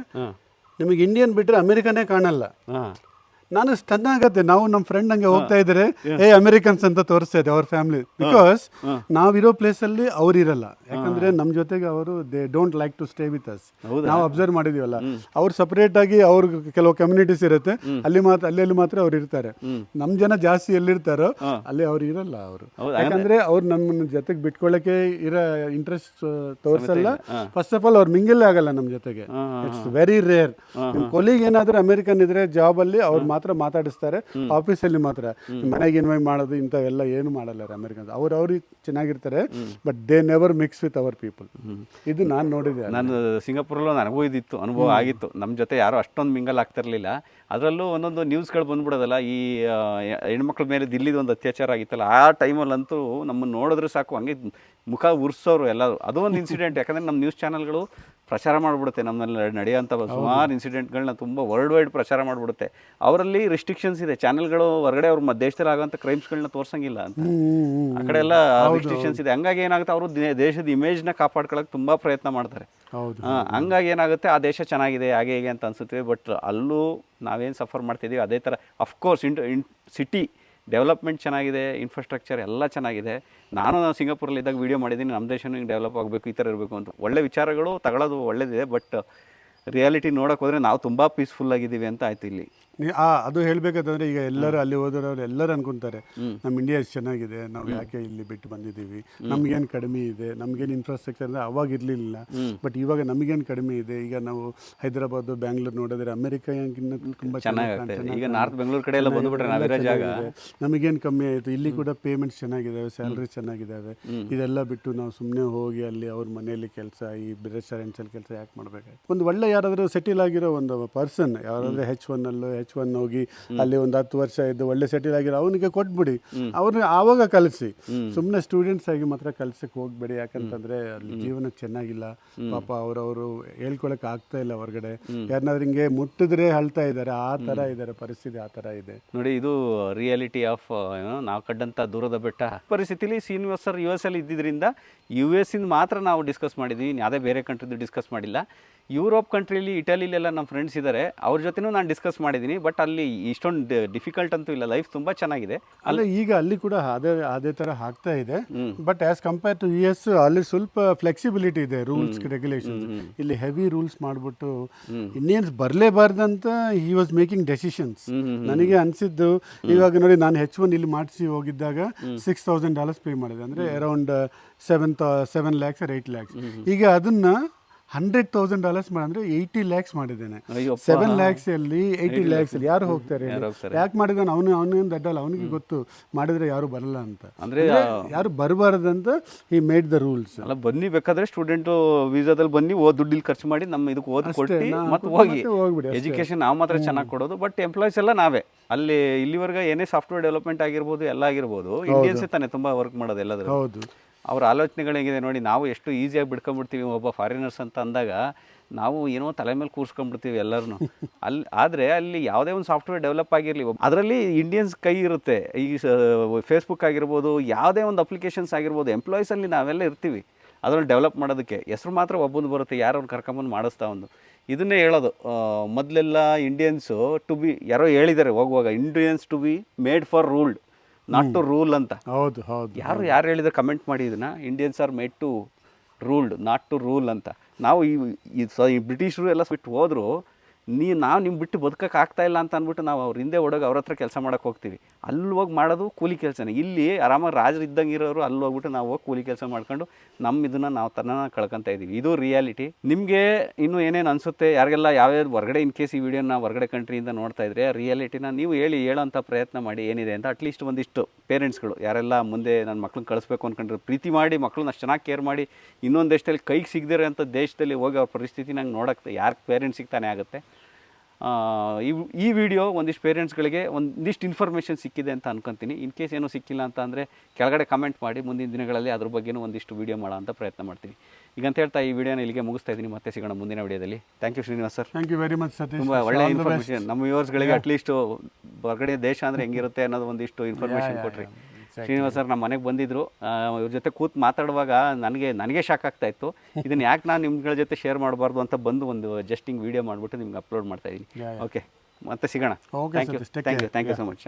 ನಿಮಗೆ ಇಂಡಿಯನ್ ಬಿಟ್ಟರೆ ಅಮೆರಿಕನೇ ಕಾಣಲ್ಲ. ನಾನು ಸ್ಟನ್ ಆಗತ್ತೆ. ನಾವು ನಮ್ಮ ಫ್ರೆಂಡ್ ಹಂಗೆ ಹೋಗ್ತಾ ಇದ್ರೆ ಅಮೆರಿಕನ್ಸ್ ಅಂತ ತೋರಿಸ್ತಾ ಇದೆ ಅವ್ರ ಫ್ಯಾಮಿಲಿ. ಬಿಕಾಸ್ ನಾವಿರೋ ಪ್ಲೇಸ್ ಅಲ್ಲಿ ಅವ್ರು ಇರಲ್ಲ. ಯಾಕಂದ್ರೆ ನಮ್ಮ ಜೊತೆಗೆ ಅವರು they don't like to stay with us. ನಾವು ಅಬ್ಸರ್ವ್ ಮಾಡಿದೀವಲ್ಲ, ಅವ್ರು ಸಪರೇಟ್ ಆಗಿ ಅವ್ರ ಕೆಲವು ಕಮ್ಯುನಿಟೀಸ್ ಇರುತ್ತೆ, ಅಲ್ಲಿ ಮಾತ್ರ ಅವ್ರು ಇರ್ತಾರೆ. ನಮ್ ಜನ ಜಾಸ್ತಿ ಎಲ್ಲಿರ್ತಾರೋ ಅಲ್ಲಿ ಅವ್ರು ಇರಲ್ಲ. ಅವರು ಯಾಕಂದ್ರೆ ಅವ್ರು ನಮ್ಮ ಜೊತೆಗೆ ಬಿಟ್ಕೊಳ್ಳಕ್ಕೆ ಇರೋ ಇಂಟ್ರೆಸ್ಟ್ ತೋರಿಸಲ್ಲ. ಫಸ್ಟ್ ಆಫ್ ಆಲ್ ಅವ್ರು ಮಿಂಗಲ್ ಆಗಲ್ಲ ನಮ್ಮ ಜೊತೆಗೆ. It's very rare. ಕೊಲಿಗ್ ಏನಾದ್ರೂ ಅಮೆರಿಕನ್ ಇದ್ರೆ ಜಾಬ್ ಅಲ್ಲಿ ಅವ್ರು ಮಾತ್ರ ಮಾತಾಡಿಸ್ತಾರೆ, ಆಫೀಸಲ್ಲಿ ಮಾತ್ರ. ಮನೆಗೆ ಇನ್ವೈಟ್ ಮಾಡೋದು ಇಂಥವೆಲ್ಲ ಏನು ಮಾಡಲ್ಲ ಅಮೆರಿಕನ್ಸ್. ಅವ್ರಿಗೆ ಚೆನ್ನಾಗಿರ್ತಾರೆ, but they never mix with our people. ಇದು ನಾನು ನೋಡಿದೆ. ನಾನು ಸಿಂಗಾಪುರಲ್ಲೂ ನನಗೂ ಇದಿತ್ತು, ಅನುಭವ ಆಗಿತ್ತು. ನಮ್ಮ ಜೊತೆ ಯಾರು ಅಷ್ಟೊಂದು ಮಿಂಗಲ್ ಆಗ್ತಿರ್ಲಿಲ್ಲ. ಅದರಲ್ಲೂ ಒಂದೊಂದು ನ್ಯೂಸ್ಗಳು ಬಂದ್ಬಿಡೋದಲ್ಲ, ಈ ಹೆಣ್ಮಕ್ಳ ಮೇಲೆ ದಿಲ್ಲಿದು ಒಂದು ಅತ್ಯಾಚಾರ ಆಗಿತ್ತಲ್ಲ, ಆ ಟೈಮಲ್ಲಂತೂ ನಮ್ಮನ್ನು ನೋಡಿದ್ರೆ ಸಾಕು ಹಂಗೆ ಮುಖ ಉರ್ಸೋರು ಎಲ್ಲರೂ. ಅದು ಒಂದು ಇನ್ಸಿಡೆಂಟ್, ಯಾಕಂದರೆ ನಮ್ಮ ನ್ಯೂಸ್ ಚಾನಲ್ಗಳು ಪ್ರಚಾರ ಮಾಡಿಬಿಡುತ್ತೆ ನಮ್ಮಲ್ಲಿ ನಡೆಯೋಂಥ ಸುಮಾರು ಇನ್ಸಿಡೆಂಟ್ಗಳನ್ನ ತುಂಬ ವರ್ಲ್ಡ್ ವೈಡ್ ಪ್ರಚಾರ ಮಾಡಿಬಿಡುತ್ತೆ. ಅವರಲ್ಲಿ ರಿಸ್ಟ್ರಿಕ್ಷನ್ಸ್ ಇದೆ, ಚಾನಲ್ಗಳು ಹೊರಗಡೆ ಅವ್ರ ದೇಶದಲ್ಲಿ ಆಗೋಂಥ ಕ್ರೈಮ್ಸ್ಗಳನ್ನ ತೋರಿಸಂಗಿಲ್ಲ ಅಂತ, ಆ ಕಡೆ ಎಲ್ಲ ರಿಸ್ಟ್ರಿಕ್ಷನ್ಸ್ ಇದೆ. ಹಂಗಾಗಿ ಏನಾಗುತ್ತೆ, ಅವರು ದೇಶದ ಇಮೇಜ್ನ ಕಾಪಾಡ್ಕೊಳ್ಳೋಕೆ ತುಂಬ ಪ್ರಯತ್ನ ಮಾಡ್ತಾರೆ. ಹಂಗಾಗಿ ಏನಾಗುತ್ತೆ, ಆ ದೇಶ ಚೆನ್ನಾಗಿದೆ ಹಾಗೆ ಹೇಗೆ ಅಂತ ಅನಿಸುತ್ತೆ. ಬಟ್ ಅಲ್ಲೂ ನಾವೇನು ಸಫರ್ ಮಾಡ್ತಿದ್ದೀವಿ ಅದೇ ಥರ. ಅಫ್ಕೋರ್ಸ್ ಸಿಟಿ ಡೆವಲಪ್ಮೆಂಟ್ ಚೆನ್ನಾಗಿದೆ, ಇನ್ಫ್ರಾಸ್ಟ್ರಕ್ಚರ್ ಎಲ್ಲ ಚೆನ್ನಾಗಿದೆ. ನಾನು ಸಿಂಗಾಪುರಲ್ಲಿ ಇದ್ದಾಗ ವೀಡಿಯೋ ಮಾಡಿದ್ದೀನಿ, ನಮ್ಮ ದೇಶನೂ ಹಿಂಗೆ ಡೆವಲಪ್ ಆಗಬೇಕು, ಈ ಥರ ಇರಬೇಕು ಅಂತ. ಒಳ್ಳೆ ವಿಚಾರಗಳು ತಗೊಳ್ಳೋದು ಒಳ್ಳೇದಿದೆ, ಬಟ್ ರಿಯಾಲಿಟಿ ನೋಡೋಕೆ ಹೋದರೆ ನಾವು ತುಂಬ ಪೀಸ್ಫುಲ್ ಆಗಿದ್ದೀವಿ ಅಂತ ಆಯ್ತು ಇಲ್ಲಿ. ಅದು ಹೇಳ್ಬೇಕಂತಂದ್ರೆ ಈಗ ಎಲ್ಲರೂ ಅಲ್ಲಿ ಹೋದವರು ಎಲ್ಲರೂ ಅನ್ಕೊಂತಾರೆ ನಮ್ಮ ಇಂಡಿಯಾ ಎಷ್ಟು ಚೆನ್ನಾಗಿದೆ, ನಾವು ಯಾಕೆ ಇಲ್ಲಿ ಬಿಟ್ಟು ಬಂದಿದ್ದೀವಿ, ನಮಗೇನು ಕಡಿಮೆ ಇದೆ, ನಮಗೇನು ಇನ್ಫ್ರಾಸ್ಟ್ರಕ್ಚರ್ ಅಂದರೆ ಅವಾಗ ಇರಲಿಲ್ಲ, ಬಟ್ ಇವಾಗ ನಮಗೇನು ಕಡಿಮೆ ಇದೆ. ಈಗ ನಾವು ಹೈದರಾಬಾದ್ ಬ್ಯಾಂಗ್ಳೂರ್ ನೋಡಿದ್ರೆ ಅಮೆರಿಕಾಗಿನ್ನ ತುಂಬ ಚೆನ್ನಾಗಿದೆ. ಈಗ ನಾರ್ತ್ ಬೆಂಗಳೂರು ಕಡೆ ಎಲ್ಲ ಬಂದುಬಿಟ್ರೆ ನಾವಿರೋ ಜಾಗ ನಮಗೇನು ಕಮ್ಮಿ ಆಯಿತು. ಇಲ್ಲಿ ಕೂಡ ಪೇಮೆಂಟ್ಸ್ ಚೆನ್ನಾಗಿದ್ದಾವೆ, ಸ್ಯಾಲ್ರಿ ಚೆನ್ನಾಗಿದ್ದಾವೆ. ಇದೆಲ್ಲ ಬಿಟ್ಟು ನಾವು ಸುಮ್ಮನೆ ಹೋಗಿ ಅಲ್ಲಿ ಅವ್ರ ಮನೆಯಲ್ಲಿ ಕೆಲಸ, ಈ ರೆಸ್ಟೋರೆಂಟ್ಸಲ್ಲಿ ಕೆಲಸ ಯಾಕೆ ಮಾಡಬೇಕಾಯ್ತು. ಒಂದು ಒಳ್ಳೆ ಯಾರಾದರೂ ಸೆಟಿಲ್ ಆಗಿರೋ ಒಂದು ಪರ್ಸನ್, ಯಾರಾದರೂ H1 ಹೋಗಿ ಅಲ್ಲಿ ಒಂದು 10 ವರ್ಷ ಇದ್ದು ಒಳ್ಳೆ ಸೆಟಿಲ್ ಆಗಿರೋ ಅವನಿಗೆ ಕೊಟ್ಬಿಡಿ, ಅವ್ರನ್ನ ಆವಾಗ ಕಲಿಸಿ. ಸುಮ್ಮನೆ ಸ್ಟೂಡೆಂಟ್ಸ್ ಆಗಿ ಮಾತ್ರ ಕಲ್ಸಕ್ಕೆ ಹೋಗ್ಬೇಡಿ, ಯಾಕಂತಂದ್ರೆ ಅಲ್ಲಿ ಜೀವನ ಚೆನ್ನಾಗಿಲ್ಲ. ಪಾಪ ಅವರವರು ಹೇಳ್ಕೊಳಕ್ ಆಗ್ತಾ ಇಲ್ಲ ಹೊರಗಡೆ. ಯಾರನ್ನಾದ್ರೂ ಹಿಂಗೆ ಮುಟ್ಟಿದ್ರೆ ಅಳ್ತಾ ಇದ್ದಾರೆ, ಆ ಥರ ಇದ್ದಾರೆ, ಪರಿಸ್ಥಿತಿ ಆ ಥರ ಇದೆ ನೋಡಿ. ಇದು ರಿಯಾಲಿಟಿ ಆಫ್ ನಾವು ಕಡ್ಡಂಥ ದೂರದ ಬೆಟ್ಟ ಪರಿಸ್ಥಿತಿಲಿ. ಶ್ರೀನಿವಾಸ್ ಸರ್ US ಅಲ್ಲಿ ಇದ್ದಿದ್ದರಿಂದ US ಇಂದ ಮಾತ್ರ ನಾವು ಡಿಸ್ಕಸ್ ಮಾಡಿದ್ವಿ, ಯಾವುದೇ ಬೇರೆ ಕಂಟ್ರಿದು ಡಿಸ್ಕಸ್ ಮಾಡಿಲ್ಲ. ಯುರೋಪ್ ಕಂಟ್ರಿಲಿ, ಇಟಲಿಲೆಲ್ಲ ನಮ್ಮ ಫ್ರೆಂಡ್ಸ್ ಇದ್ದಾರೆ, ಅವ್ರ ಜೊತೆನೂ ನಾನು ಡಿಸ್ಕಸ್ ಮಾಡಿದ್ದೀನಿ. ಬಟ್ ಅಲ್ಲಿ ಇಷ್ಟೊಂದು ಡಿಫಿಕಲ್ಟ್ ಅಂತೂ ಇಲ್ಲ, ಲೈಫ್ ತುಂಬ ಚೆನ್ನಾಗಿದೆ. ಅಲ್ಲ ಈಗ ಅಲ್ಲಿ ಕೂಡ ಅದೇ ಥರ ಆಗ್ತಾ ಇದೆ. But as compare to US ಅಲ್ಲಿ ಸ್ವಲ್ಪ ಫ್ಲೆಕ್ಸಿಬಿಲಿಟಿ ಇದೆ, ರೂಲ್ಸ್ ರೆಗ್ಯುಲೇಷನ್ಸ್. ಇಲ್ಲಿ ಹೆವಿ ರೂಲ್ಸ್ ಮಾಡಿಬಿಟ್ಟು ಇಂಡಿಯನ್ಸ್ ಬರಲೇಬಾರ್ದಂತ ಹಿ ವಾಸ್ ಮೇಕಿಂಗ್ ಡೆಸಿಷನ್ಸ್. ನನಗೆ ಅನಿಸಿದ್ದು, ಇವಾಗ ನೋಡಿ ನಾನು H1 ಇಲ್ಲಿ ಮಾಡಿಸಿ ಹೋಗಿದ್ದಾಗ $6,000 ಪೇ ಮಾಡಿದೆ, ಅಂದರೆ ಅರೌಂಡ್ 7 lakhs or 8 lakhs. ಈಗ ಅದನ್ನ $100,000 ಮಾಡಂದ್ರೆ 80 lakhs ಮಾಡಿದ್ದೇನೆ. 7 lakhs ಅಲ್ಲಿ 80 lakhs ಅಲ್ಲಿ ಯಾರು ಹೋಗ್ತಾರೆ? ಯಾಕೆ ಮಾಡಿದಾನೆ? ಅವನೇನು ದಡ್ಡಲ್ಲ, ಅವನಿಗೆ ಗೊತ್ತು ಮಾಡಿದ್ರೆ ಯಾರು ಬರಲ್ಲ ಅಂತ. ಅಂದ್ರೆ ಯಾರು ಬರಬಾರ್ದಂತ ಹಿ ಮೇಡ್ ದ ರೂಲ್ಸ್. ಅಲ್ಲ ಬನ್ನಿ, ಬೇಕಾದ್ರೆ ಸ್ಟೂಡೆಂಟ್ ವೀಸಾದಲ್ಲಿ ಬನ್ನಿ, ದುಡ್ಡು ಖರ್ಚು ಮಾಡಿ ನಮ್ಮ ಇದಕ್ಕೆ ಓದಿ ಕೊಟ್ಟು ಮತ್ತೆ ಹೋಗ್ಬಿಡಿ. ಎಜುಕೇಶನ್ ನಾವು ಮಾತ್ರ ಚೆನ್ನಾಗಿ ಕೊಡೋದು, ಬಟ್ ಎಂಪ್ಲಾಯ್ಸ್ ಎಲ್ಲ ನಾವೇ. ಅಲ್ಲಿ ಇಲ್ಲಿವರೆಗೆ ಏನೇ ಸಾಫ್ಟ್ವೇರ್ ಡೆವಲಪ್ಮೆಂಟ್ ಆಗಿರ್ಬೋದು, ಎಲ್ಲ ಆಗಿರ್ಬೋದು, ಇಂಡಿಯನ್ಸೇ ತಾನೇ ತುಂಬ ವರ್ಕ್ ಮಾಡೋದು ಎಲ್ಲಾದ್ರೂ. ಹೌದು, ಅವ್ರ ಆಲೋಚನೆಗಳು ಹೇಗಿದೆ ನೋಡಿ. ನಾವು ಎಷ್ಟು ಈಸಿಯಾಗಿ ಬಿಡ್ಕೊಂಡ್ಬಿಡ್ತೀವಿ ಒಬ್ಬ ಫಾರಿನರ್ಸ್ ಅಂತ ಅಂದಾಗ, ನಾವು ಏನೋ ತಲೆ ಮೇಲೆ ಕೂರಿಸ್ಕೊಂಡ್ಬಿಡ್ತೀವಿ ಎಲ್ಲರೂ. ಆದರೆ ಅಲ್ಲಿ ಯಾವುದೇ ಒಂದು ಸಾಫ್ಟ್ವೇರ್ ಡೆವಲಪ್ ಆಗಿರಲಿ, ಅದರಲ್ಲಿ ಇಂಡಿಯನ್ಸ್ ಕೈ ಇರುತ್ತೆ. ಈ ಫೇಸ್ಬುಕ್ ಆಗಿರ್ಬೋದು, ಯಾವುದೇ ಒಂದು ಅಪ್ಲಿಕೇಶನ್ಸ್ ಆಗಿರ್ಬೋದು, ಎಂಪ್ಲಾಯೀಸಲ್ಲಿ ನಾವೆಲ್ಲ ಇರ್ತೀವಿ ಅದನ್ನು ಡೆವಲಪ್ ಮಾಡೋದಕ್ಕೆ. ಹೆಸರು ಮಾತ್ರ ಒಬ್ಬಂದು ಬರುತ್ತೆ, ಯಾರವ್ರು ಕರ್ಕೊಂಬಂದು ಮಾಡಿಸ್ತಾ ಒಂದು. ಇದನ್ನೇ ಹೇಳೋದು, ಮೊದಲೆಲ್ಲ ಇಂಡಿಯನ್ಸು ಟು ಬಿ, ಯಾರೋ ಹೇಳಿದ್ದಾರೆ ಹೋಗುವಾಗ, Indians to be made for ruled, not to rule ಅಂತ. ಹೌದು ಹೌದು, ಯಾರು ಹೇಳಿದ್ರೆ ಕಮೆಂಟ್ ಮಾಡಿ ಇದನ್ನ, Indians are made to ruled not to rule ಅಂತ. ನಾವು ಈ ಬ್ರಿಟಿಷರು ಎಲ್ಲ ಬಿಟ್ಟು ಹೋದ್ರು, ನಾವು ನಿಮ್ಮ ಬಿಟ್ಟು ಬದುಕಕ್ಕೆ ಆಗ್ತಾ ಇಲ್ಲ ಅಂತ ಅಂದ್ಬಿಟ್ಟು ನಾವು ಅವ್ರ ಹಿಂದೆ ಓಡೋಗಿ ಅವ್ರ ಹತ್ರ ಕೆಲಸ ಮಾಡೋಕೆ ಹೋಗ್ತೀವಿ. ಅಲ್ಲಿ ಹೋಗಿ ಮಾಡೋದು ಕೂಲಿ ಕೆಲಸನೇ. ಇಲ್ಲಿ ಆರಾಮಾಗಿ ರಾಜರು ಇದ್ದಂಗೆ ಇರೋರು ಅಲ್ಲಿ ಹೋಗ್ಬಿಟ್ಟು ನಾವು ಹೋಗಿ ಕೂಲಿ ಕೆಲಸ ಮಾಡ್ಕೊಂಡು ನಮ್ಮ ಇದನ್ನು ನಾವು ತನ್ನ ಕಳ್ಕೊತಾ ಇದ್ದೀವಿ. ಇದು ರಿಯಾಲಿಟಿ. ನಿಮಗೆ ಇನ್ನೂ ಏನೇನು ಅನಿಸುತ್ತೆ, ಯಾರಿಗೆಲ್ಲ ಯಾವ್ಯಾವ ಹೊರಗಡೆ ಇನ್ ಕೇಸ್ ಈ ವಿಡಿಯೋನ ಹೊರಗಡೆ ಕಂಟ್ರಿಯಿಂದ ನೋಡ್ತಾ ಇದ್ರೆ ರಿಯಾಲಿಟಿನ ನೀವು ಹೇಳೋಂಥ ಪ್ರಯತ್ನ ಮಾಡಿ ಏನಿದೆ ಅಂತ. ಅಟ್ಲೀಸ್ಟ್ ಒಂದಿಷ್ಟು ಪೇರೆಂಟ್ಸ್ಗಳು ಯಾರೆಲ್ಲ ಮುಂದೆ ನನ್ನ ಮಕ್ಳನ್ನ ಕಳಿಸ್ಬೇಕು ಅಂದ್ಕೊಂಡ್ರೆ, ಪ್ರೀತಿ ಮಾಡಿ ಮಕ್ಳನ್ನ ಅಷ್ಟು ಚೆನ್ನಾಗಿ ಕೇರ್ ಮಾಡಿ, ಇನ್ನೊಂದು ದೇಶದಲ್ಲಿ ಕೈಗೆ ಸಿಗದಿರೋ ಅಂಥ ದೇಶದಲ್ಲಿ ಹೋಗಿ ಅವ್ರ ಪರಿಸ್ಥಿತಿ ನಂಗೆ ನೋಡೋಕ್ಕೆ ಯಾರು ಪೇರೆಂಟ್ಸಿಗೆ ತಾನೇ ಆಗುತ್ತೆ. ಈ ವಿಡಿಯೋ ಒಂದಿಷ್ಟು ಪೇರೆಂಟ್ಸ್ಗಳಿಗೆ ಒಂದಿಷ್ಟು ಇನ್ಫಾರ್ಮೇಷನ್ ಸಿಕ್ಕಿದೆ ಅಂತ ಅನ್ಕೊತೀನಿ. ಇನ್ ಕೇಸ್ ಏನೂ ಸಿಕ್ಕಿಲ್ಲ ಅಂತ ಅಂದರೆ ಕೆಳಗಡೆ ಕಮೆಂಟ್ ಮಾಡಿ, ಮುಂದಿನ ದಿನಗಳಲ್ಲಿ ಅದ್ರ ಬಗ್ಗೆನೂ ಒಂದಿಷ್ಟು ವೀಡಿಯೋ ಮಾಡೋ ಅಂತ ಪ್ರಯತ್ನ ಮಾಡ್ತೀನಿ. ಈಗ ಅಂತ ಹೇಳ್ತಾ ಈ ವಿಡಿಯೋನ ಇಲ್ಲಿಗೆ ಮುಗಿಸ್ತಾ ಇದ್ದೀನಿ. ಮತ್ತೆ ಸಿಗೋಣ ಮುಂದಿನ ವಿಡಿಯೋದಲ್ಲಿ. Thank you Srinivas sir. Thank you very much Satish. ತುಂಬ ಒಳ್ಳೆ ಇನ್ಫಾರ್ಮೇಷನ್ ನಮ್ಮ ವ್ಯೂವರ್ಸ್ಗಳಿಗೆ ಅಟ್ಲೀಸ್ಟು ಹೊರಗಡೆ ದೇಶ ಅಂದರೆ ಹೆಂಗಿರುತ್ತೆ ಅನ್ನೋದು ಒಂದಿಷ್ಟು ಇನ್ಫಾರ್ಮೇಷನ್ ಕೊಟ್ರಿ. ಶ್ರೀನಿವಾಸ್ ಸರ್ ನಮ್ಮ ಮನೆಗೆ ಬಂದಿದ್ದರು. ಇವ್ರ ಜೊತೆ ಕೂತು ಮಾತಾಡುವಾಗ ನನಗೆ ಶಾಕ್ ಆಗ್ತಾ ಇತ್ತು. ಇದನ್ನು ಯಾಕೆ ನಾನು ನಿಮ್ಗಳ ಜೊತೆ ಶೇರ್ ಮಾಡಬಾರ್ದು ಅಂತ ಬಂದು ಒಂದು ಜಸ್ಟಿಂಗ್ ವಿಡಿಯೋ ಮಾಡಿಬಿಟ್ಟು ನಿಮ್ಗೆ ಅಪ್ಲೋಡ್ ಮಾಡ್ತಾ ಇದ್ದೀನಿ. ಓಕೆ, ಮತ್ತೆ ಸಿಗೋಣ. Thank you so much.